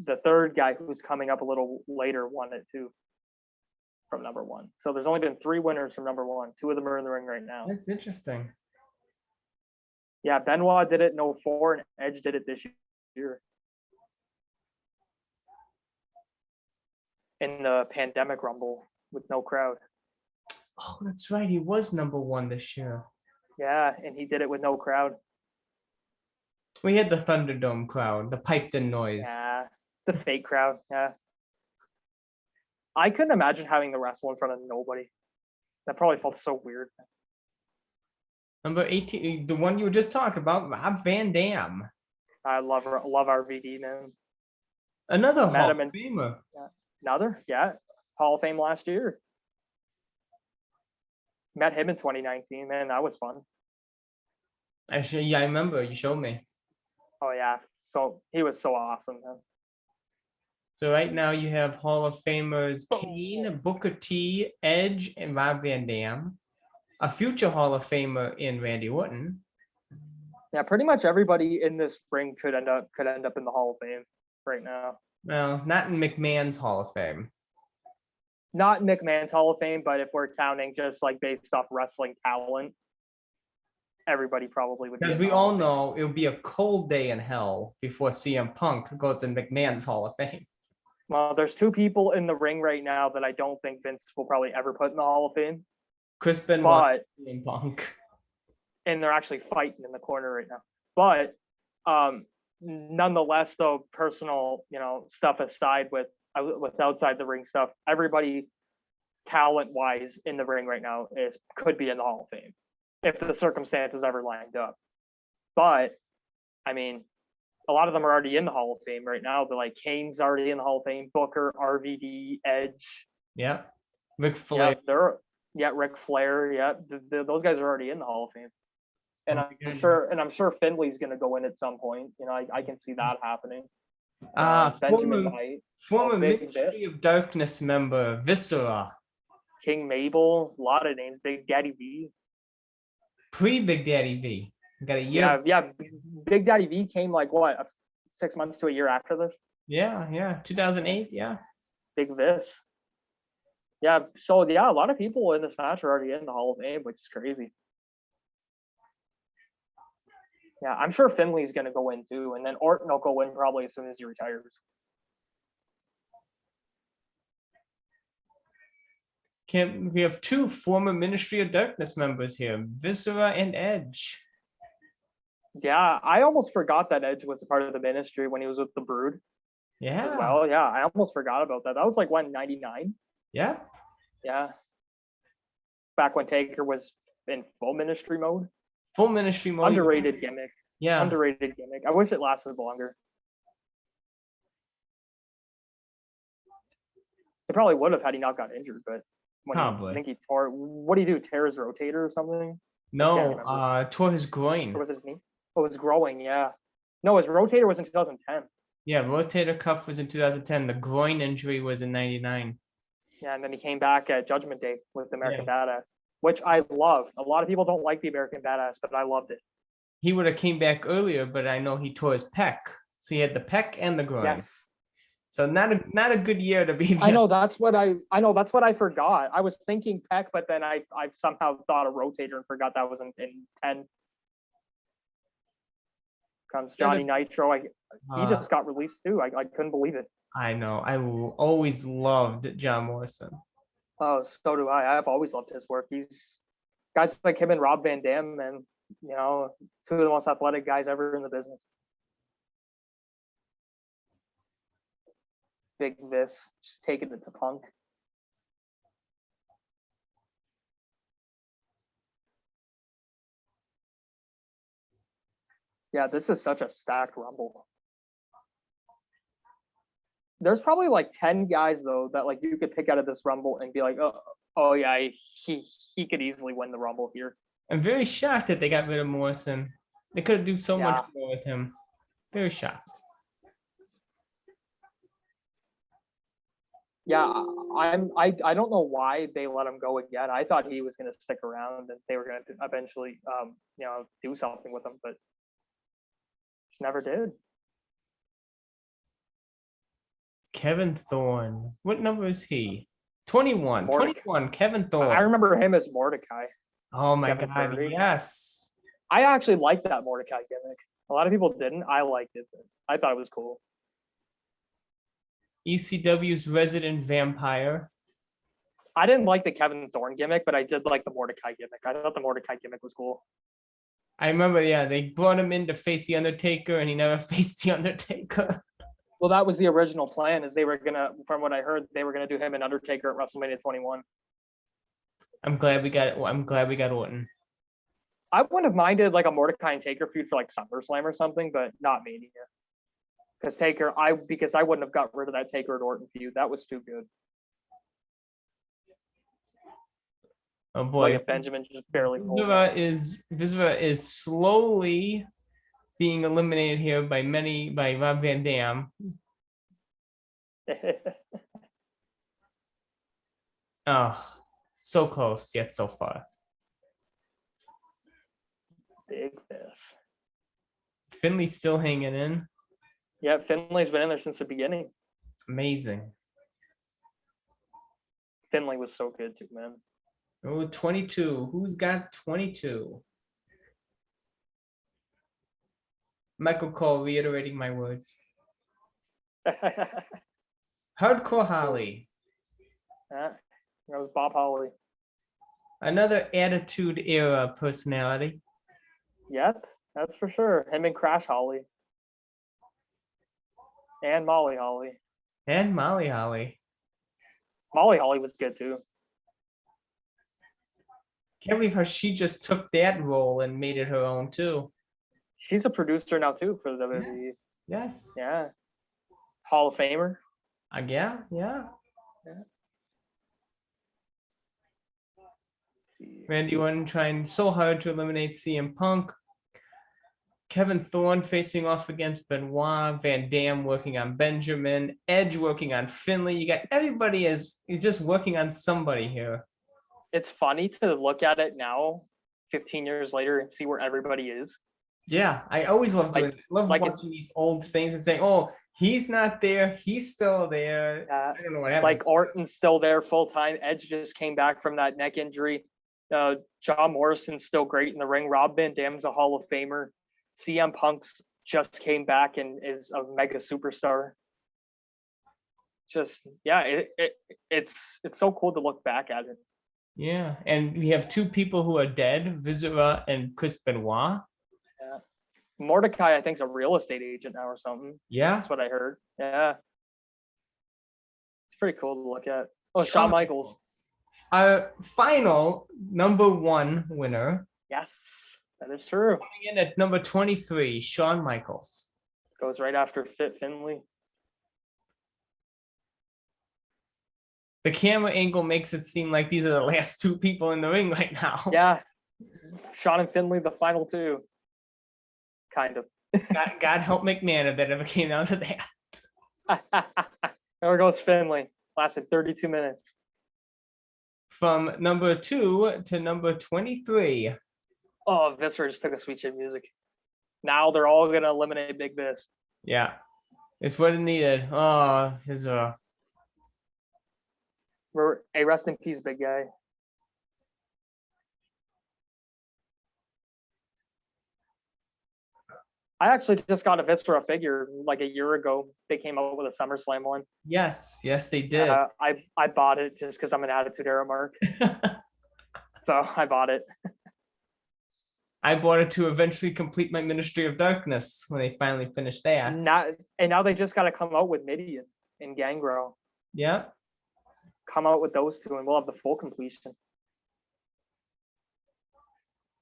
the third guy who's coming up a little later won it too from number 1. So there's only been 3 winners from number 1. 2 of them are in the ring right now. That's interesting. Yeah, Benoit did it in 04 and Edge did it this year. In the pandemic Rumble with no crowd. Oh, that's right. He was number 1 this year. Yeah, and he did it with no crowd. We had the Thunderdome crowd, the piped in noise. Yeah, the fake crowd. Yeah. I couldn't imagine having the wrestle in front of nobody. That probably felt so weird. Number 18, the one you were just talking about, Rob Van Dam. I love RVD, man. Another Hall of Famer. Another, yeah. Hall of Fame last year. Met him in 2019, man. That was fun. Actually, yeah, I remember. You showed me. Oh, yeah. So he was so awesome, man. So right now you have Hall of Famers Kane, Booker T, Edge, and Rob Van Dam. A future Hall of Famer in Randy Orton. Yeah, pretty much everybody in this ring could end up in the Hall of Fame right now. Well, not in McMahon's Hall of Fame. not McMahon's Hall of Fame, but if we're counting just like based off wrestling talent, everybody probably would be. Because we all know it would be a cold day in hell before CM Punk goes in McMahon's Hall of Fame. Well, there's two people in the ring right now that I don't think Vince will probably ever put in the Hall of Fame. Chris Benoit and CM Punk. And they're actually fighting in the corner right now. But nonetheless, though, personal, stuff aside with outside the ring stuff, everybody talent-wise in the ring right now could be in the Hall of Fame if the circumstances ever lined up. But I mean, a lot of them are already in the Hall of Fame right now. But like Kane's already in the Hall of Fame, Booker, RVD, Edge. Yeah. Ric Flair. Ric Flair. Yeah, those guys are already in the Hall of Fame. And I'm sure Finley's going to go in at some point. I can see that happening. Former Ministry of Darkness member Viscera. King Mabel, a lot of names. Big Daddy V. Pre-Big Daddy V. Got a year. Yeah. Big Daddy V came like what, 6 months to a year after this? Yeah. 2008. Yeah. Big Vis. Yeah. So yeah, a lot of people in this match are already in the Hall of Fame, which is crazy. Yeah, I'm sure Finley's going to go in too, and then Orton will go in probably as soon as he retires. We have two former Ministry of Darkness members here, Viscera and Edge. Yeah, I almost forgot that Edge was a part of the Ministry when he was with the Brood. Yeah. As well, yeah, I almost forgot about that. That was like when, 99? Yeah. Yeah. Back when Taker was in full Ministry mode. Full Ministry mode. Underrated gimmick. Yeah. Underrated gimmick. I wish it lasted longer. It probably would have had he not got injured, but probably. I think he tore. What do you do? Tear his rotator or something? No, tore his groin. Or was it his knee? Oh, it was growing. Yeah. No, his rotator was in 2010. Yeah, rotator cuff was in 2010. The groin injury was in 99. Yeah, and then he came back at Judgment Day with the American Badass, which I love. A lot of people don't like the American Badass, but I loved it. He would have came back earlier, but I know he tore his pec. So he had the pec and the groin. Yes. So not a good year to be. I know that's what I forgot. I was thinking pec, but then I somehow thought a rotator and forgot that was in 10. Comes Johnny Nitro. He just got released too. I couldn't believe it. I know. I always loved John Morrison. Oh, so do I. I've always loved his work. He's guys like him and Rob Van Dam, and two of the most athletic guys ever in the business. Big Vis, just taking it to Punk. Yeah, this is such a stacked Rumble. There's probably like 10 guys though that like you could pick out of this Rumble and be like, oh yeah, he could easily win the Rumble here. I'm very shocked that they got rid of Morrison. They could do so much more with him. Very shocked. Yeah, I don't know why they let him go again. I thought he was going to stick around and they were going to eventually, do something with him, but just never did. Kevin Thorne. What number is he? 21. Mordecai. 21. Kevin Thorne. I remember him as Mordecai. Oh my God! 30. Yes. I actually liked that Mordecai gimmick. A lot of people didn't. I liked it. I thought it was cool. ECW's resident vampire. I didn't like the Kevin Thorne gimmick, but I did like the Mordecai gimmick. I thought the Mordecai gimmick was cool. I remember, they brought him in to face the Undertaker, and he never faced the Undertaker. Well, that was the original plan. Is they were gonna, from what I heard, they were gonna do him and Undertaker at WrestleMania 21. I'm glad we got Orton. I wouldn't have minded like a Mordecai and Taker feud for like SummerSlam or something, but not Mania. Because I wouldn't have got rid of that Taker and Orton feud. That was too good. Oh boy, like Benjamin just barely. Viscera is slowly being eliminated here by Rob Van Dam. Oh, so close yet so far. Big Vis. Finley's still hanging in. Yeah, Finley's been in there since the beginning. It's amazing. Finley was so good too, man. Oh, 22. Who's got 22? Michael Cole reiterating my words. Hardcore Holly. Yeah, that was Bob Holly. Another Attitude Era personality. Yep, that's for sure. Him and Crash Holly. And Molly Holly. And Molly Holly. Molly Holly was good too. Can't believe how she just took that role and made it her own too. She's a producer now too for the WWE. Yes. Yes. Yeah. Hall of Famer. Yeah. Yeah. Randy Orton trying so hard to eliminate CM Punk. Kevin Thorne facing off against Benoit. Van Dam working on Benjamin. Edge working on Finley. You got everybody is just working on somebody here. It's funny to look at it now, 15 years later, and see where everybody is. Yeah, I always love doing watching these old things and saying, oh, he's not there. He's still there. I don't know what happened. Like Orton's still there full time. Edge just came back from that neck injury. John Morrison's still great in the ring. Rob Van Dam's a Hall of Famer. CM Punk's just came back and is a mega superstar. Just it's so cool to look back at it. Yeah, and we have two people who are dead, Viscera and Chris Benoit. Yeah. Mordecai, I think, is a real estate agent now or something. Yeah. That's what I heard. Yeah. It's pretty cool to look at. Oh, Shawn Michaels. Our final #1 winner. Yes, that is true. Coming in at number 23, Shawn Michaels. Goes right after Fit Finley. The camera angle makes it seem like these are the last two people in the ring right now. Yeah. Shawn and Finley, the final two. Kind of. God help McMahon if that ever came down to that. There goes Finley. Lasted 32 minutes. From number 2 to number 23. Oh, Viscera just took a sweet chin music. Now they're all going to eliminate Big Vis. Yeah. It's what it needed. Oh, his Hey, rest in peace, big guy. I actually just got a Viscera figure like a year ago. They came out with a SummerSlam one. Yes, they did. I bought it just because I'm an Attitude Era mark. So I bought it. I bought it to eventually complete my Ministry of Darkness when they finally finished that. Now they just got to come out with Midian and Gangrel. Yeah. Come out with those two and we'll have the full completion.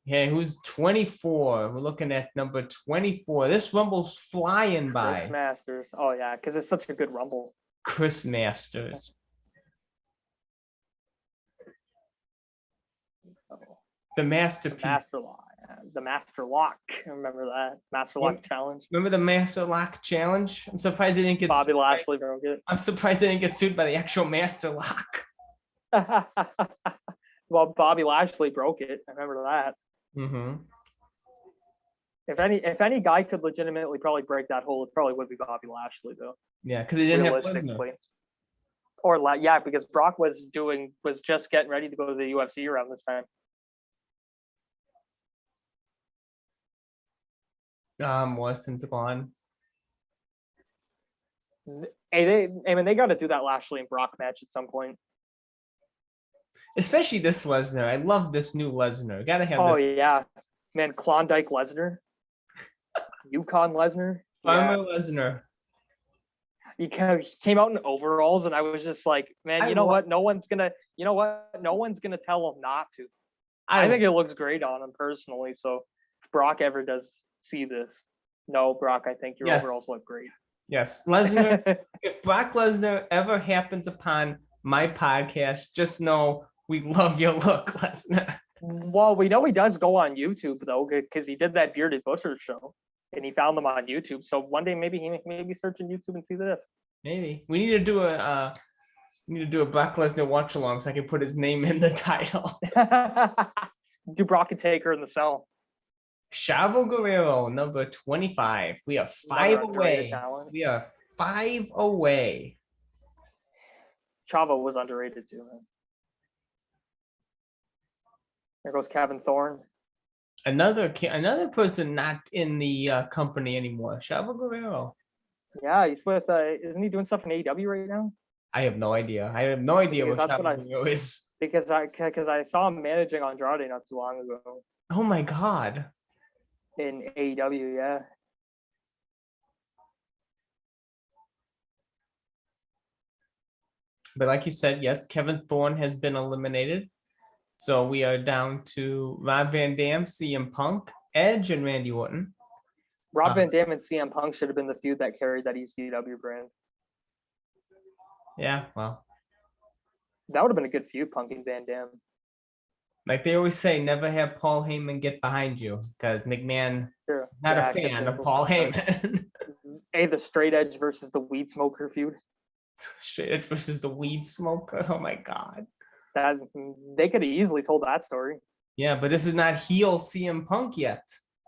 Okay, who's 24? We're looking at number 24. This Rumble's flying by. Chris Masters. Oh, yeah, because it's such a good Rumble. Chris Masters. The masterpiece. The Master Lock. I remember that. Master Lock Challenge. Remember the Master Lock Challenge? I'm surprised they didn't get Bobby Lashley broke it. I'm surprised they didn't get sued by the actual Master Lock. Well, Bobby Lashley broke it. I remember that. Mm-hmm. If any guy could legitimately probably break that hole, it probably would be Bobby Lashley, though. Yeah, because he didn't have Lesnar. Or yeah, because Brock was just getting ready to go to the UFC around this time. Morrison's gone. Hey, they got to do that Lashley and Brock match at some point. Especially this Lesnar. I love this new Lesnar. Gotta have Oh, this. yeah. Man, Klondike Lesnar. Yukon Lesnar. Farmer Lesnar. He came out in overalls, and I was just like, man, you know what? No one's gonna tell him not to. I think it looks great on him personally. So if Brock ever does see this, no, Brock, I think your overalls look great. Yes, Lesnar. If Brock Lesnar ever happens upon my podcast, just know we love your look, Lesnar. Well, we know he does go on YouTube though, because he did that Bearded Butcher show, and he found them on YouTube. So one day maybe he may be searching YouTube and see this. Maybe we need to do a Brock Lesnar watch along so I can put his name in the title. Do Brock and Taker in the cell. Chavo Guerrero, number 25. We are 5 away. We are 5 away. Chavo was underrated too, man. There goes Kevin Thorne. Another person not in the company anymore. Chavo Guerrero. Yeah, he's with. Isn't he doing stuff in AEW right now? I have no idea. I have no idea Because what that's what Chavo Guerrero is. Because I saw him managing Andrade not too long ago Oh my God. in AEW. Yeah. But like you said, yes, Kevin Thorne has been eliminated. So we are down to Rob Van Dam, CM Punk, Edge, and Randy Orton. Rob Van Dam and CM Punk should have been the feud that carried that ECW brand. Yeah, well, That would have been a good feud, Punk and Van Dam. like they always say, never have Paul Heyman get behind you because McMahon Sure. not Yeah, a fan of Paul Heyman. The straight edge versus the weed smoker feud. Straight Edge versus the weed smoker. Oh my God. That they could have easily told that story. Yeah, but this is not heel CM Punk yet.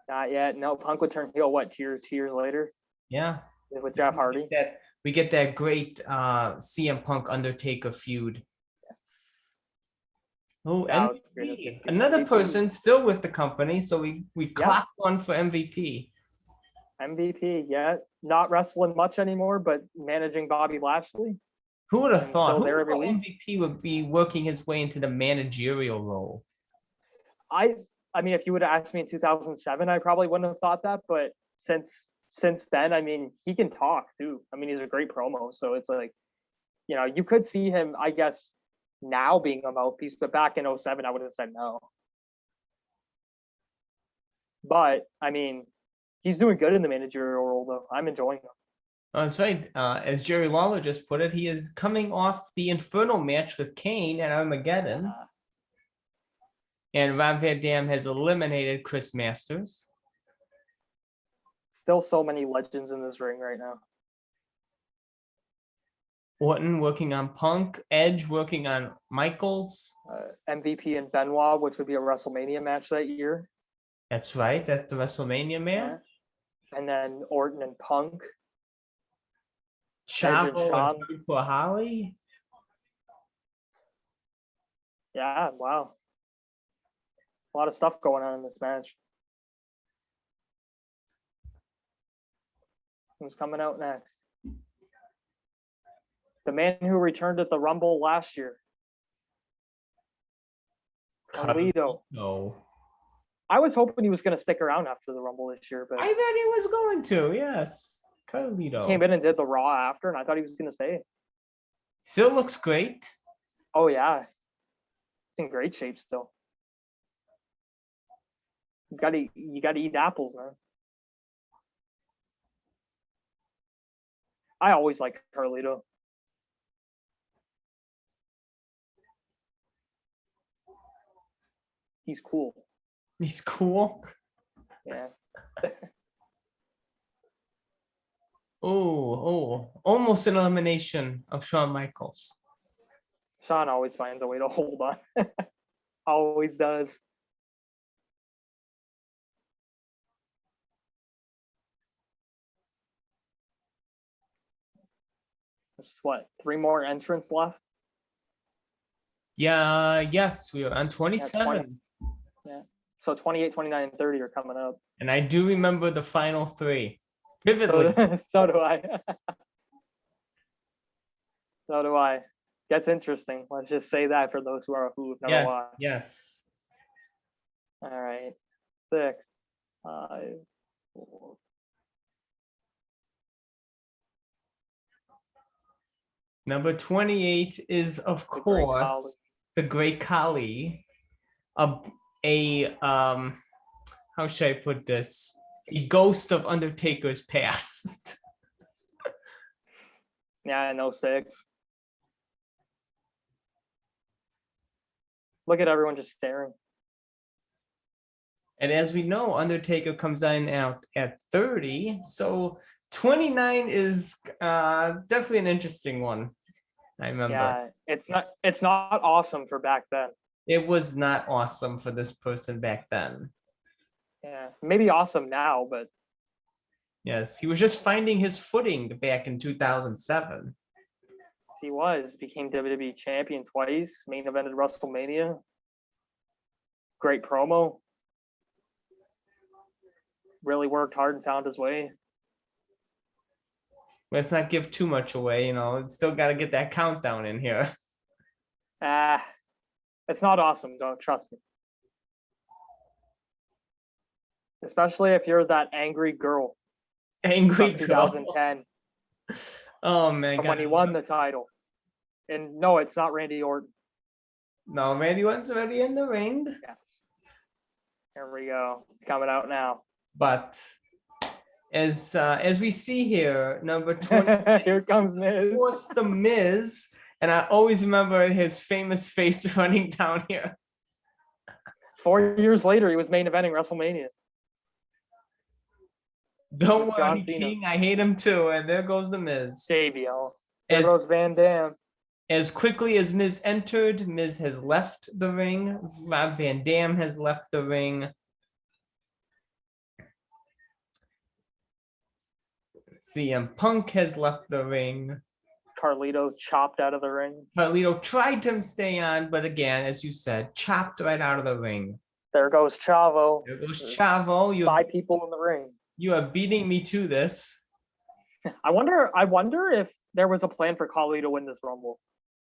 Not yet. No, Punk would turn heel. What 2 years later Yeah, with Jeff Hardy? we get that great CM Punk Undertaker feud. Oh, That was MVP. great. Another MVP. person still with the company, so we clocked one for MVP. MVP, yeah, not wrestling much anymore, but managing Bobby Lashley. Who would have And thought? still Who there would every have thought week. MVP would be working his way into the managerial role? I mean, if you would have asked me in 2007, I probably wouldn't have thought that. But since then, I mean, he can talk too. I mean, he's a great promo. So it's like, you could see him, I guess, now being a mouthpiece. But back in 07, I would have said no. But I mean, he's doing good in the managerial role, though. I'm enjoying him. Oh, that's right. As Jerry Lawler just put it, he is coming off the Inferno match with Kane at Armageddon. And Rob Van Dam has eliminated Chris Masters. Still so many legends in this ring right now. Orton working on Punk, Edge working on Michaels. MVP and Benoit, which would be a WrestleMania match that year. That's right. That's the WrestleMania match. Yeah. And then Orton and Punk. Chavo and Holly. Yeah, wow. A lot of stuff going on in this match. Who's coming out next? The man who returned at the Rumble last year. Carlito. No. I was hoping he was going to stick around after the Rumble this year, but I thought he was going to, yes. Carlito. Came in and did the Raw after, and I thought he was going to stay. Still looks great. Oh, yeah. He's in great shape still. You gotta eat apples, man. I always like Carlito. He's cool. He's cool. Yeah. Oh, almost an elimination of Shawn Michaels. Shawn always finds a way to hold on. Always does. There's what, 3 more entrants left? Yeah, yes, we are on 27. Yeah. So 28, 29, and 30 are coming up. And I do remember the final 3 vividly. So do I. So do I. Gets interesting. Let's just say that for those who have never watched. Yes. All right. 6, 5, 4. Number 28 is, of course, the Great Khali. How should I put this? A ghost of Undertaker's past. Yeah, no 6. Look at everyone just staring. And as we know, Undertaker comes in out at 30. So 29 is definitely an interesting one. I remember. Yeah, it's not awesome for back then. It was not awesome for this person back then. Yeah, maybe awesome now, but yes, he was just finding his footing back in 2007. He became WWE champion twice, main evented WrestleMania. Great promo. Really worked hard and found his way. Let's not give too much away, you know. It's still got to get that countdown in here. It's not awesome, don't trust me. Especially if you're that angry girl Angry from girl. 2010 Oh man, from when he won the title. And no, it's not Randy Orton. No, Randy Orton's already in the ring. Yes. Here we go. Coming out now. But as we see here, number 20 Here comes Miz. was the Miz, and I always remember his famous face running down here. 4 years later, he was main eventing WrestleMania. Don't With John worry, Cena. King, I hate him too. And there goes the Miz. JBL. There As, goes Van Dam. as quickly as Miz entered, Miz has left the ring. Rob Van Dam has left the ring. CM Punk has left the ring. Carlito chopped out of the ring. Carlito tried to stay on, but again, as you said, chopped right out of the ring. There goes Chavo. There goes Chavo. 5 people in the ring. You are beating me to this. I wonder if there was a plan for Carlito to win this Rumble.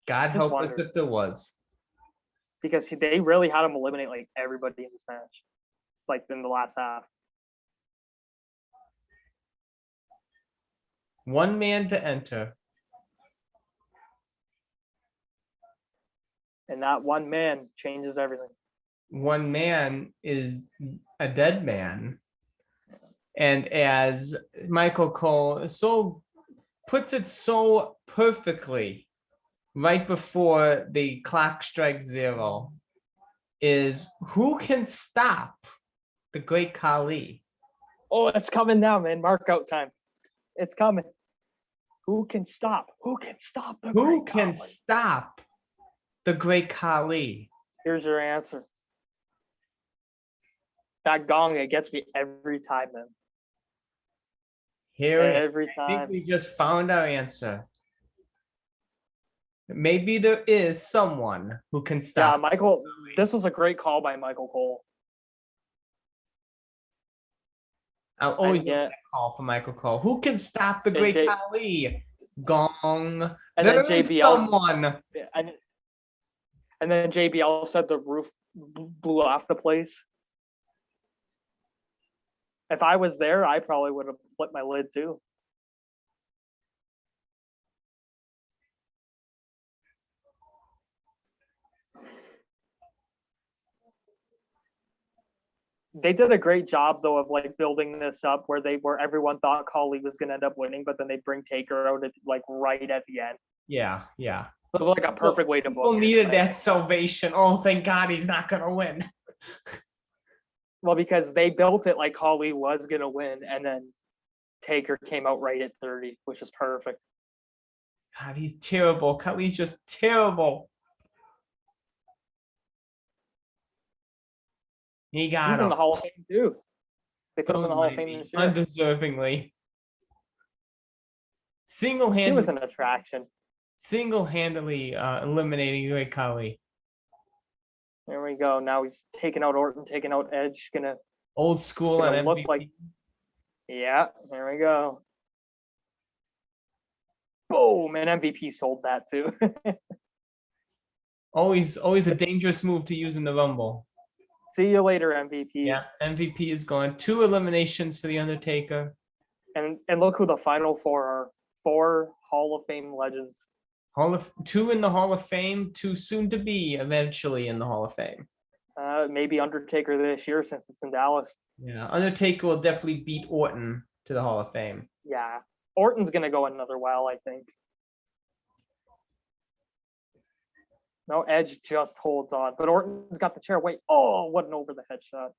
God Just help us wondered. if there was. Because they really had him eliminate like everybody in this match. Like in the last half. One man to enter. And that one man changes everything. One man is a dead man. And as Michael Cole puts it so perfectly right before the clock strikes 0, is who can stop the great Khali? Oh, it's coming now, man. Mark out time. It's coming. Who can stop? Who can stop the Who great can Khali? stop the great Khali? Here's your answer. That gong, it gets me every time, man. Here, Every I think time. we just found our answer. Maybe there is someone who can Yeah, stop. Michael, this was a great call by Michael Cole. I'll always And yet- get that call from Michael Cole. Who can stop the And great J- Khali? Gong. And There then is JBL someone. And then JBL said the roof blew off the place. If I was there, I probably would have flipped my lid too. They did a great job though of like building this up where everyone thought Khali was gonna end up winning, but then they bring Taker out at like right at the end. Yeah, yeah. So like a perfect way to book. People it. needed Like, that salvation. Oh, thank God he's not gonna win. well, because they built it like Khali was gonna win, and then Taker came out right at 30, which is perfect. God, he's terrible. Khali's just terrible. He got He's in him. the Hall of Fame too. They put him in the Hall of Fame this year. Undeservingly. He was an attraction. Single-handedly eliminating Great Khali. There we go. Now he's taking out Orton, taking out Edge. Old school Gonna on look MVP. like- Yeah, there we go. Boom, and MVP sold that too. Always a dangerous move to use in the Rumble. See you later, MVP. Yeah, MVP is gone. 2 eliminations for the Undertaker. And look who the final 4 are. 4 Hall of Fame legends. 2 in the Hall of Fame, 2 soon to be eventually in the Hall of Fame. Maybe Undertaker this year since it's in Dallas. Yeah, Undertaker will definitely beat Orton to the Hall of Fame. Yeah. Orton's gonna go another while, I think. No, Edge just holds on, but Orton's got the chair. Wait, oh, what an over the head shot.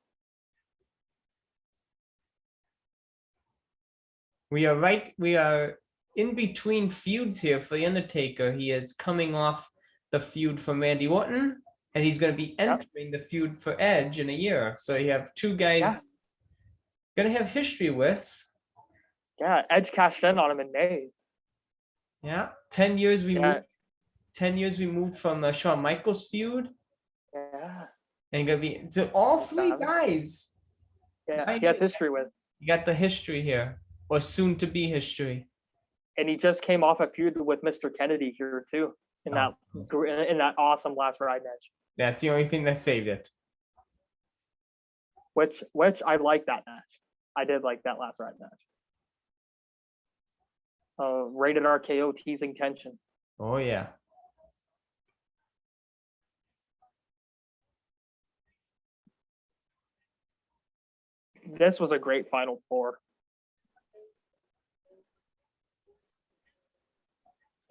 We are in between feuds here for the Undertaker. He is coming off the feud from Randy Orton, and he's going to be entering the feud for Edge in a year. So you have 2 guys going to have history with. Yeah, Edge cashed in on him in May. Yeah, 10 years removed. 10 years removed from the Shawn Michaels feud. Yeah. And gonna be to all three guys. Yeah, Right he has here. history with. You got the history here, or soon to be history. And he just came off a feud with Mr. Kennedy here too in that awesome last ride match. That's the only thing that saved it. Which I like that match. I did like that last ride match. Rated RKO teasing tension. Oh yeah. This was a great Final Four.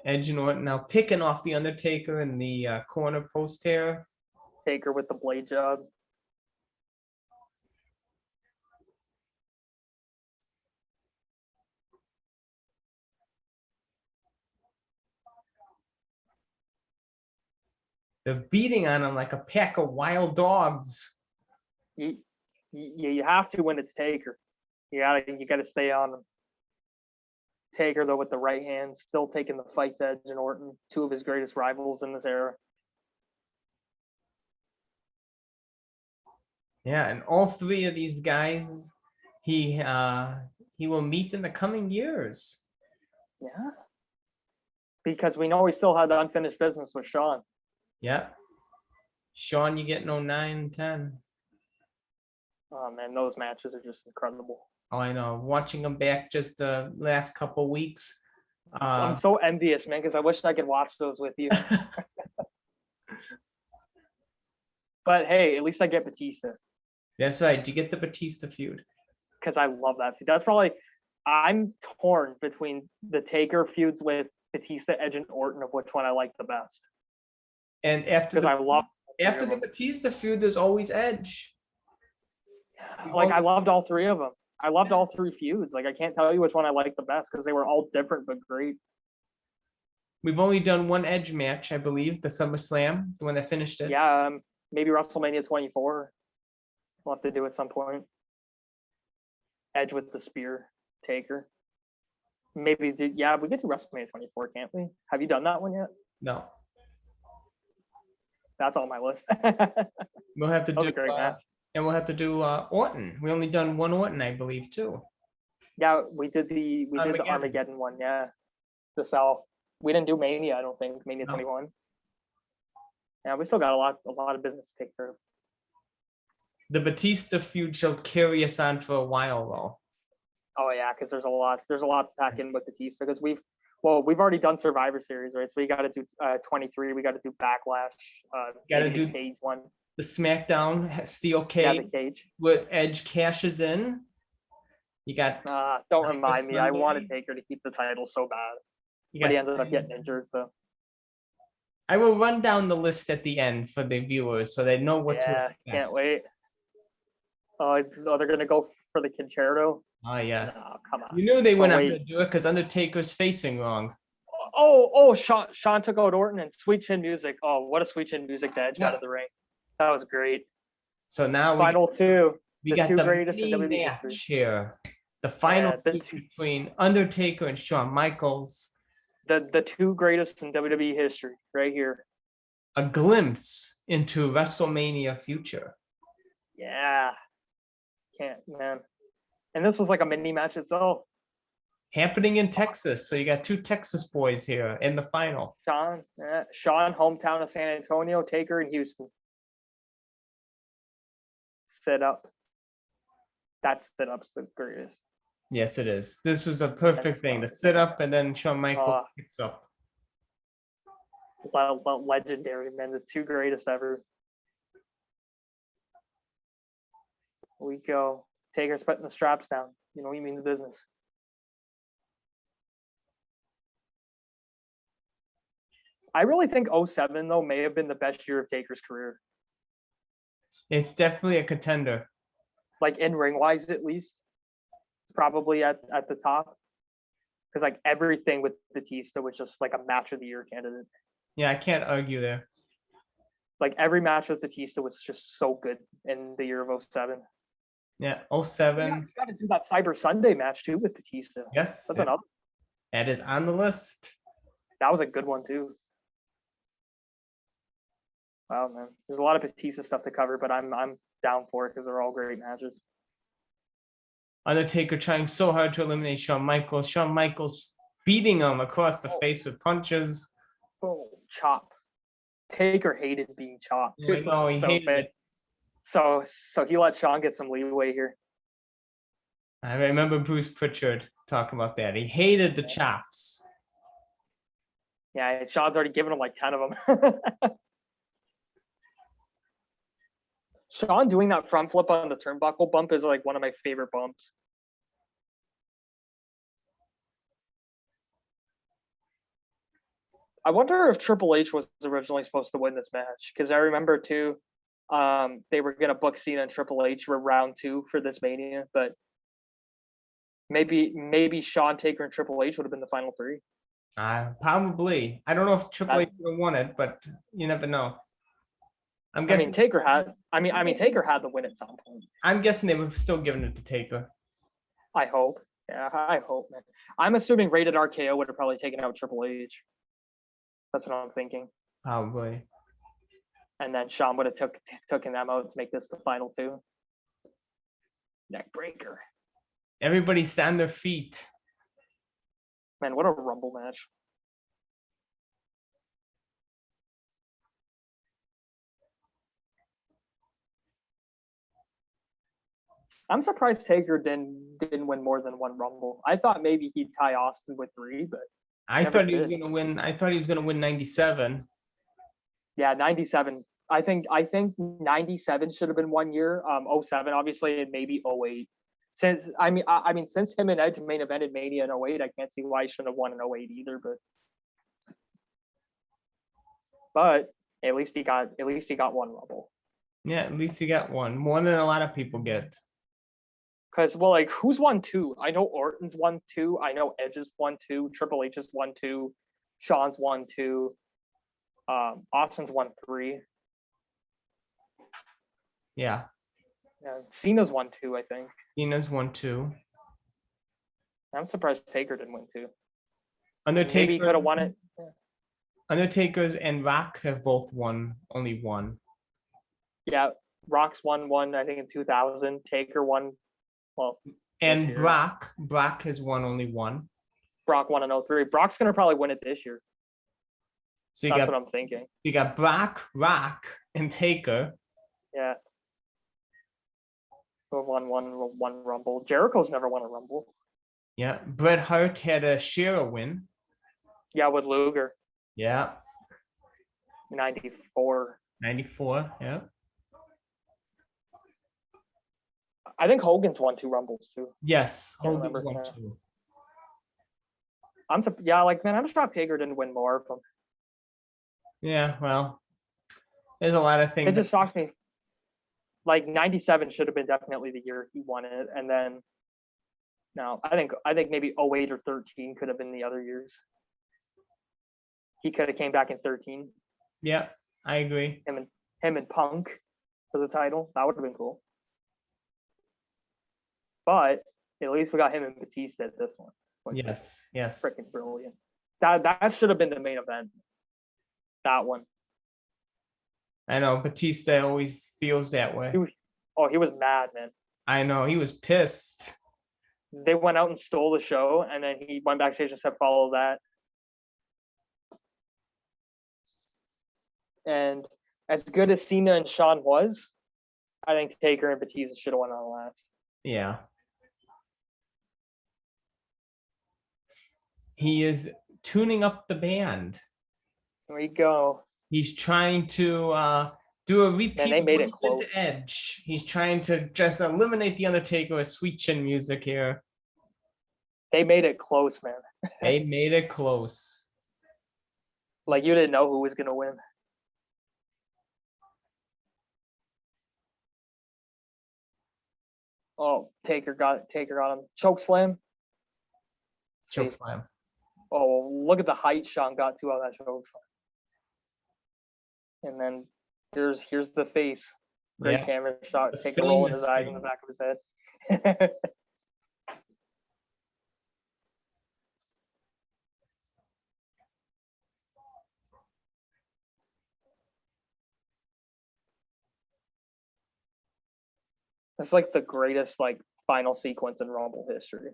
Edge and Orton now picking off the Undertaker in the corner post here. Taker with the blade job. They're beating on him like a pack of wild dogs. You have to when it's Taker. You gotta stay on him. Taker though with the right hand, still taking the fight to Edge and Orton, two of his greatest rivals in this era. Yeah, and all three of these guys, he will meet in the coming years. Yeah. Because we know he still had the unfinished business with Shawn. Yeah. Shawn, you get no 9, 10. Oh man, those matches are just incredible. Oh, I know. Watching them back just the last couple weeks. I'm so envious, man, because I wish I could watch those with you. But hey, at least I get Batista. That's right. You get the Batista feud. Because I love that feud. That's probably, I'm torn between the Taker feuds with Batista, Edge, and Orton of which one I like the best. And after the Batista feud, there's always Edge. Like I loved all three of them. I loved all three feuds. Like I can't tell you which one I like the best because they were all different but great. We've only done one Edge match, I believe, the SummerSlam, the one that finished it. Yeah, maybe WrestleMania 24. We'll have to do at some point. Edge with the spear, Taker. Maybe, we get to WrestleMania 24, can't we? Have you done that one yet? No. That's on my list. We'll have to do a great match. And we'll have to do Orton. We only done one Orton, I believe, too. Yeah, we did the Armageddon one, yeah. The South. We didn't do Mania, I don't think, Mania 21. Yeah, we still got a lot of business to take care of. The Batista feud shall carry us on for a while, though. Oh yeah, because there's a lot to pack in with Batista because we've already done Survivor Series, right? So we got to do 23. We got to do Backlash. Got to do Cage one. The SmackDown steel cage. Yeah, the cage. With Edge cashes in. You got. Don't remind me. I wanted Taker to keep the title so bad, but he ended up getting injured. So I will run down the list at the end for the viewers so they know what to expect. Can't wait. They're gonna go for the concerto. Oh yes. Oh, come on. You knew they were not gonna do it because Undertaker's facing wrong. Shawn took out Orton and Sweet Chin Music. Oh, what a Sweet Chin Music to Edge out of the ring. That was great. So now final two. We got the greatest in mini WWE match history. here. The final between Undertaker and Shawn Michaels. The two greatest in WWE history, right here. A glimpse into WrestleMania future. Yeah. Can't, man. And this was like a mini match itself. Happening in Texas. So you got two Texas boys here in the final. Shawn, hometown of San Antonio, Taker in Houston. Sit up. That sit up's the greatest. Yes, it is. This was a perfect thing. The sit up and then Shawn Michaels picks up. Legendary, man. The two greatest ever. We go. Taker's putting the straps down. You know, he means business. I really think 07, though, may have been the best year of Taker's career. It's definitely a contender. Like in ring wise, at least. It's probably at the top. Because like everything with Batista was just like a match of the year candidate. Yeah, I can't argue there. Like every match with Batista was just so good in the year of 07. Yeah, 07. You got to do that Cyber Sunday match too with Batista. Yes. That's another. That is on the list. That was a good one too. Wow, man. There's a lot of Batista stuff to cover, but I'm down for it because they're all great matches. Undertaker trying so hard to eliminate Shawn Michaels. Shawn Michaels beating him across the face with punches. Oh, chop. Taker hated being chopped too. I know he hated it. So he let Shawn get some leeway here. I remember Bruce Pritchard talking about that. He hated the chops. Yeah, Shawn's already given him like 10 of them. Shawn doing that front flip on the turnbuckle bump is like one of my favorite bumps. I wonder if Triple H was originally supposed to win this match, because I remember too, they were gonna book Cena and Triple H for round 2 for this Mania, but maybe Shawn, Taker, and Triple H would have been the final 3. Probably. I don't know if Triple H would have won it, but you never know. I'm guessing. Taker had. Taker had to win at some point. I'm guessing they were still giving it to Taker. I hope. Yeah, I hope, man. I'm assuming Rated RKO would have probably taken out Triple H. That's what I'm thinking. Probably. And then Shawn would have taken them out to make this the final 2. Neck breaker. Everybody's on their feet. Man, what a Rumble match. I'm surprised Taker didn't win more than one Rumble. I thought maybe he'd tie Austin with 3, but I thought he was going to win. I thought he was going to win 97. Yeah, 97. I think 97 should have been 1 year. 07 obviously, and maybe 08. Since since him and Edge main evented Mania in 08, I can't see why he shouldn't have won in 08 either. But at least he got one Rumble. Yeah, at least he got one, more than a lot of people get. Because like who's won 2? I know Orton's won 2. I know Edge's won 2. Triple H's won 2. Shawn's won 2. Austin's won 3. Yeah. Yeah, Cena's won 2, I think. Cena's won 2. I'm surprised Taker didn't win 2. Undertaker. Maybe he could have won it. Yeah. Undertaker's and Rock have both won only 1. Yeah, Rock's won 1, I think in 2000. Taker won, well. And Brock has won only 1. Brock won in 03. Brock's gonna probably win it this year. So that's what I'm thinking. You got Brock, Rock, and Taker. Yeah. Who won one Rumble. Jericho's never won a Rumble. Yeah. Bret Hart had a share a win. Yeah, with Luger. Yeah. 94. 94, yeah. I think Hogan's won 2 Rumbles too. Yes, Hogan's won 2. I'm shocked Taker didn't win more of them. Yeah, well, there's a lot of things. It just shocks me. Like 97 should have been definitely the year he won it, and then no, I think maybe 08 or 13 could have been the other years. He could have came back in 13. Yeah, I agree. Him and Punk for the title. That would have been cool. But at least we got him and Batista at this one. Yes. Freaking brilliant. That should have been the main event. That one. I know Batista always feels that way. He was mad, man. I know, he was pissed. They went out and stole the show, and then he went backstage and said, "Follow that." And as good as Cena and Shawn was, I think Taker and Batista should have won on last. Yeah. He is tuning up the band. There you go. He's trying to do a repeat. Man, they made it close. Edge. He's trying to just eliminate the Undertaker with sweet chin music here. They made it close, man. They made it close. Like you didn't know who was gonna win. Oh, Taker got him. Choke slam. Choke slam. Oh, look at the height Shawn got to on that choke slam. And then here's the face. Great camera shot. Take a roll in his eyes in the back of his head. It's like the greatest like final sequence in Rumble history.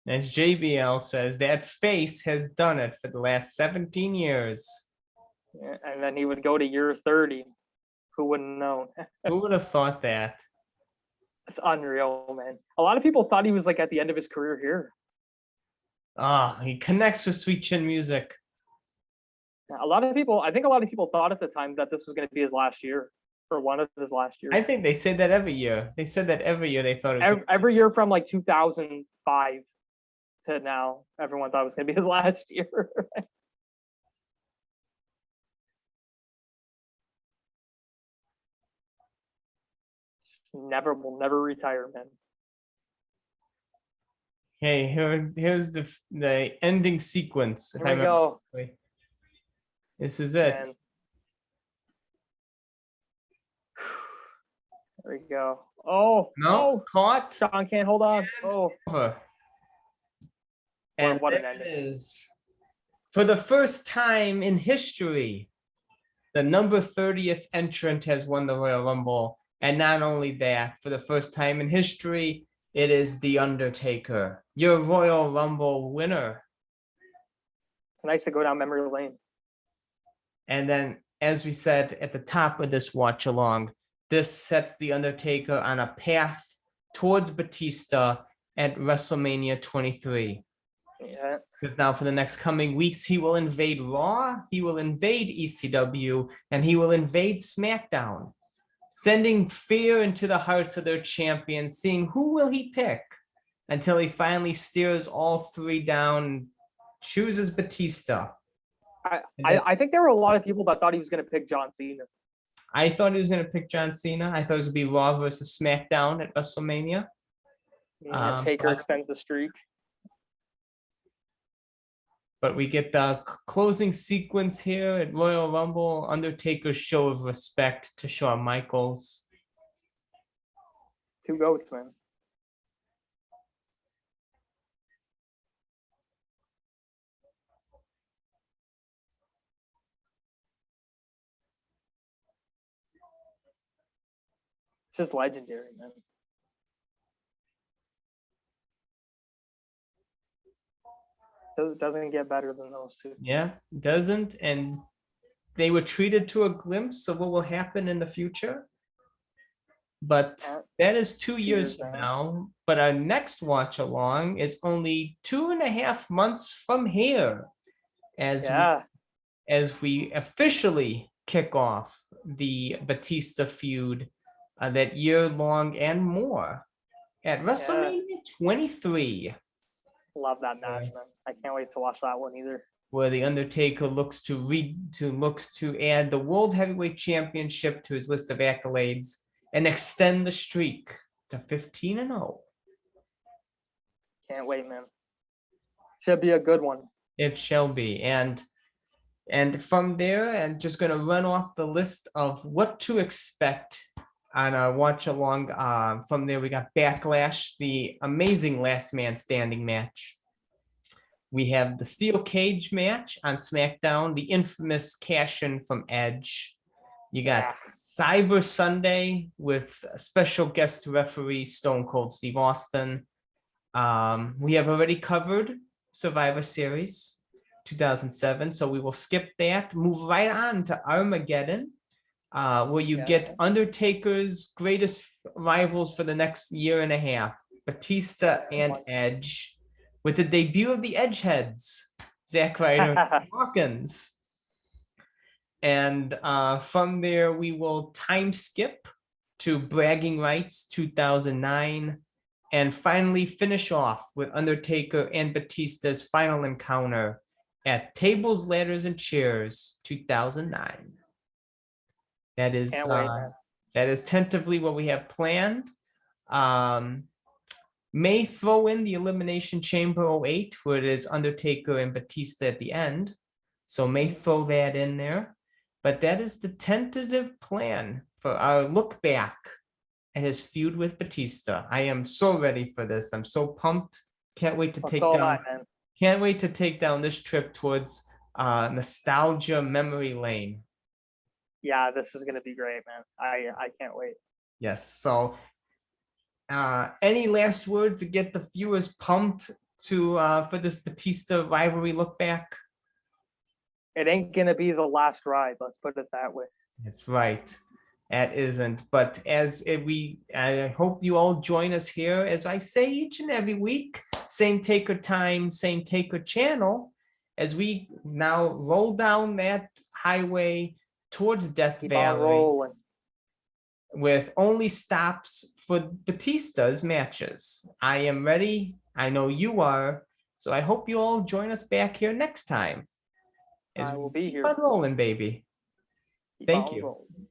As JBL says, that face has done it for the last 17 years. Yeah, and then he would go to year 30. Who wouldn't know? Who would have thought that? It's unreal, man. A lot of people thought he was like at the end of his career here. He connects with Sweet Chin Music. I think a lot of people thought at the time that this was going to be his last year, or one of his last years. I think they say that every year. They said that every year they thought it was every year from like 2005 to now, everyone thought it was going to be his last year. Will never retire, man. Hey, here's the ending sequence. Here we go. This is it. Man. There we go. Oh no, caught. Sean can't hold on. Oh, and what an ending. ending. Is for the first time in history, the number 30th entrant has won the Royal Rumble. And not only that, for the first time in history, it is The Undertaker, your Royal Rumble winner. It's nice to go down memory lane. And then, as we said at the top of this watch along, this sets The Undertaker on a path towards Batista at WrestleMania 23. Yeah. Because now for the next coming weeks, he will invade Raw, he will invade ECW, and he will invade SmackDown, sending fear into the hearts of their champions, seeing who will he pick until he finally steers all three down, chooses Batista. I think there were a lot of people that thought he was going to pick John Cena. I thought he was going to pick John Cena. I thought it was going to be Raw versus SmackDown at WrestleMania. Taker extends the streak. But we get the closing sequence here at Royal Rumble. Undertaker's show of respect to Shawn Michaels. Two goats, man. It's just legendary, man. It doesn't get better than those two. Yeah, doesn't. And they were treated to a glimpse of what will happen in the future. But that is 2 years from now. But our next watch along is only 2.5 months from here, as we officially kick off the Batista feud, that year long and more at WrestleMania 23. Love that match, man. I can't wait to watch that one either. Where the Undertaker looks to add the World Heavyweight Championship to his list of accolades and extend the streak to 15-0. Can't wait, man. Should be a good one. It shall be. And from there, I'm just going to run off the list of what to expect on our watch along. From there, we got Backlash, the amazing Last Man Standing match. We have the Steel Cage match on SmackDown, the infamous cash-in from Edge. You got Cyber Sunday with a special guest referee, Stone Cold Steve Austin. We have already covered Survivor Series 2007, so we will skip that, move right on to Armageddon, where you get Undertaker's greatest rivals for the next year and a half, Batista and Edge, with the debut of the Edgeheads, Zack Ryder and Hawkins. And from there, we will time skip to Bragging Rights 2009, and finally finish off with Undertaker and Batista's final encounter at Tables, Ladders, and Chairs 2009. That is tentatively what we have planned. May throw in the Elimination Chamber 08, where it is Undertaker and Batista at the end. So may throw that in there. But that is the tentative plan for our look back at his feud with Batista. I am so ready for this. I'm so pumped. Can't wait to take down this trip towards nostalgia memory lane. Yeah, this is gonna be great, man. I can't wait. Yes. So Any last words to get the viewers pumped to for this Batista rivalry look back? It ain't gonna be the last ride. Let's put it that way. That's right. That isn't. But I hope you all join us here, as I say each and every week, same taker time, same taker channel, as we now roll down that highway towards Death Keep on Valley rolling. with only stops for Batista's matches. I am ready. I know you are. So I hope you all join us back here next time. I will be Keep here. on rolling, baby. Keep Thank on you. rolling.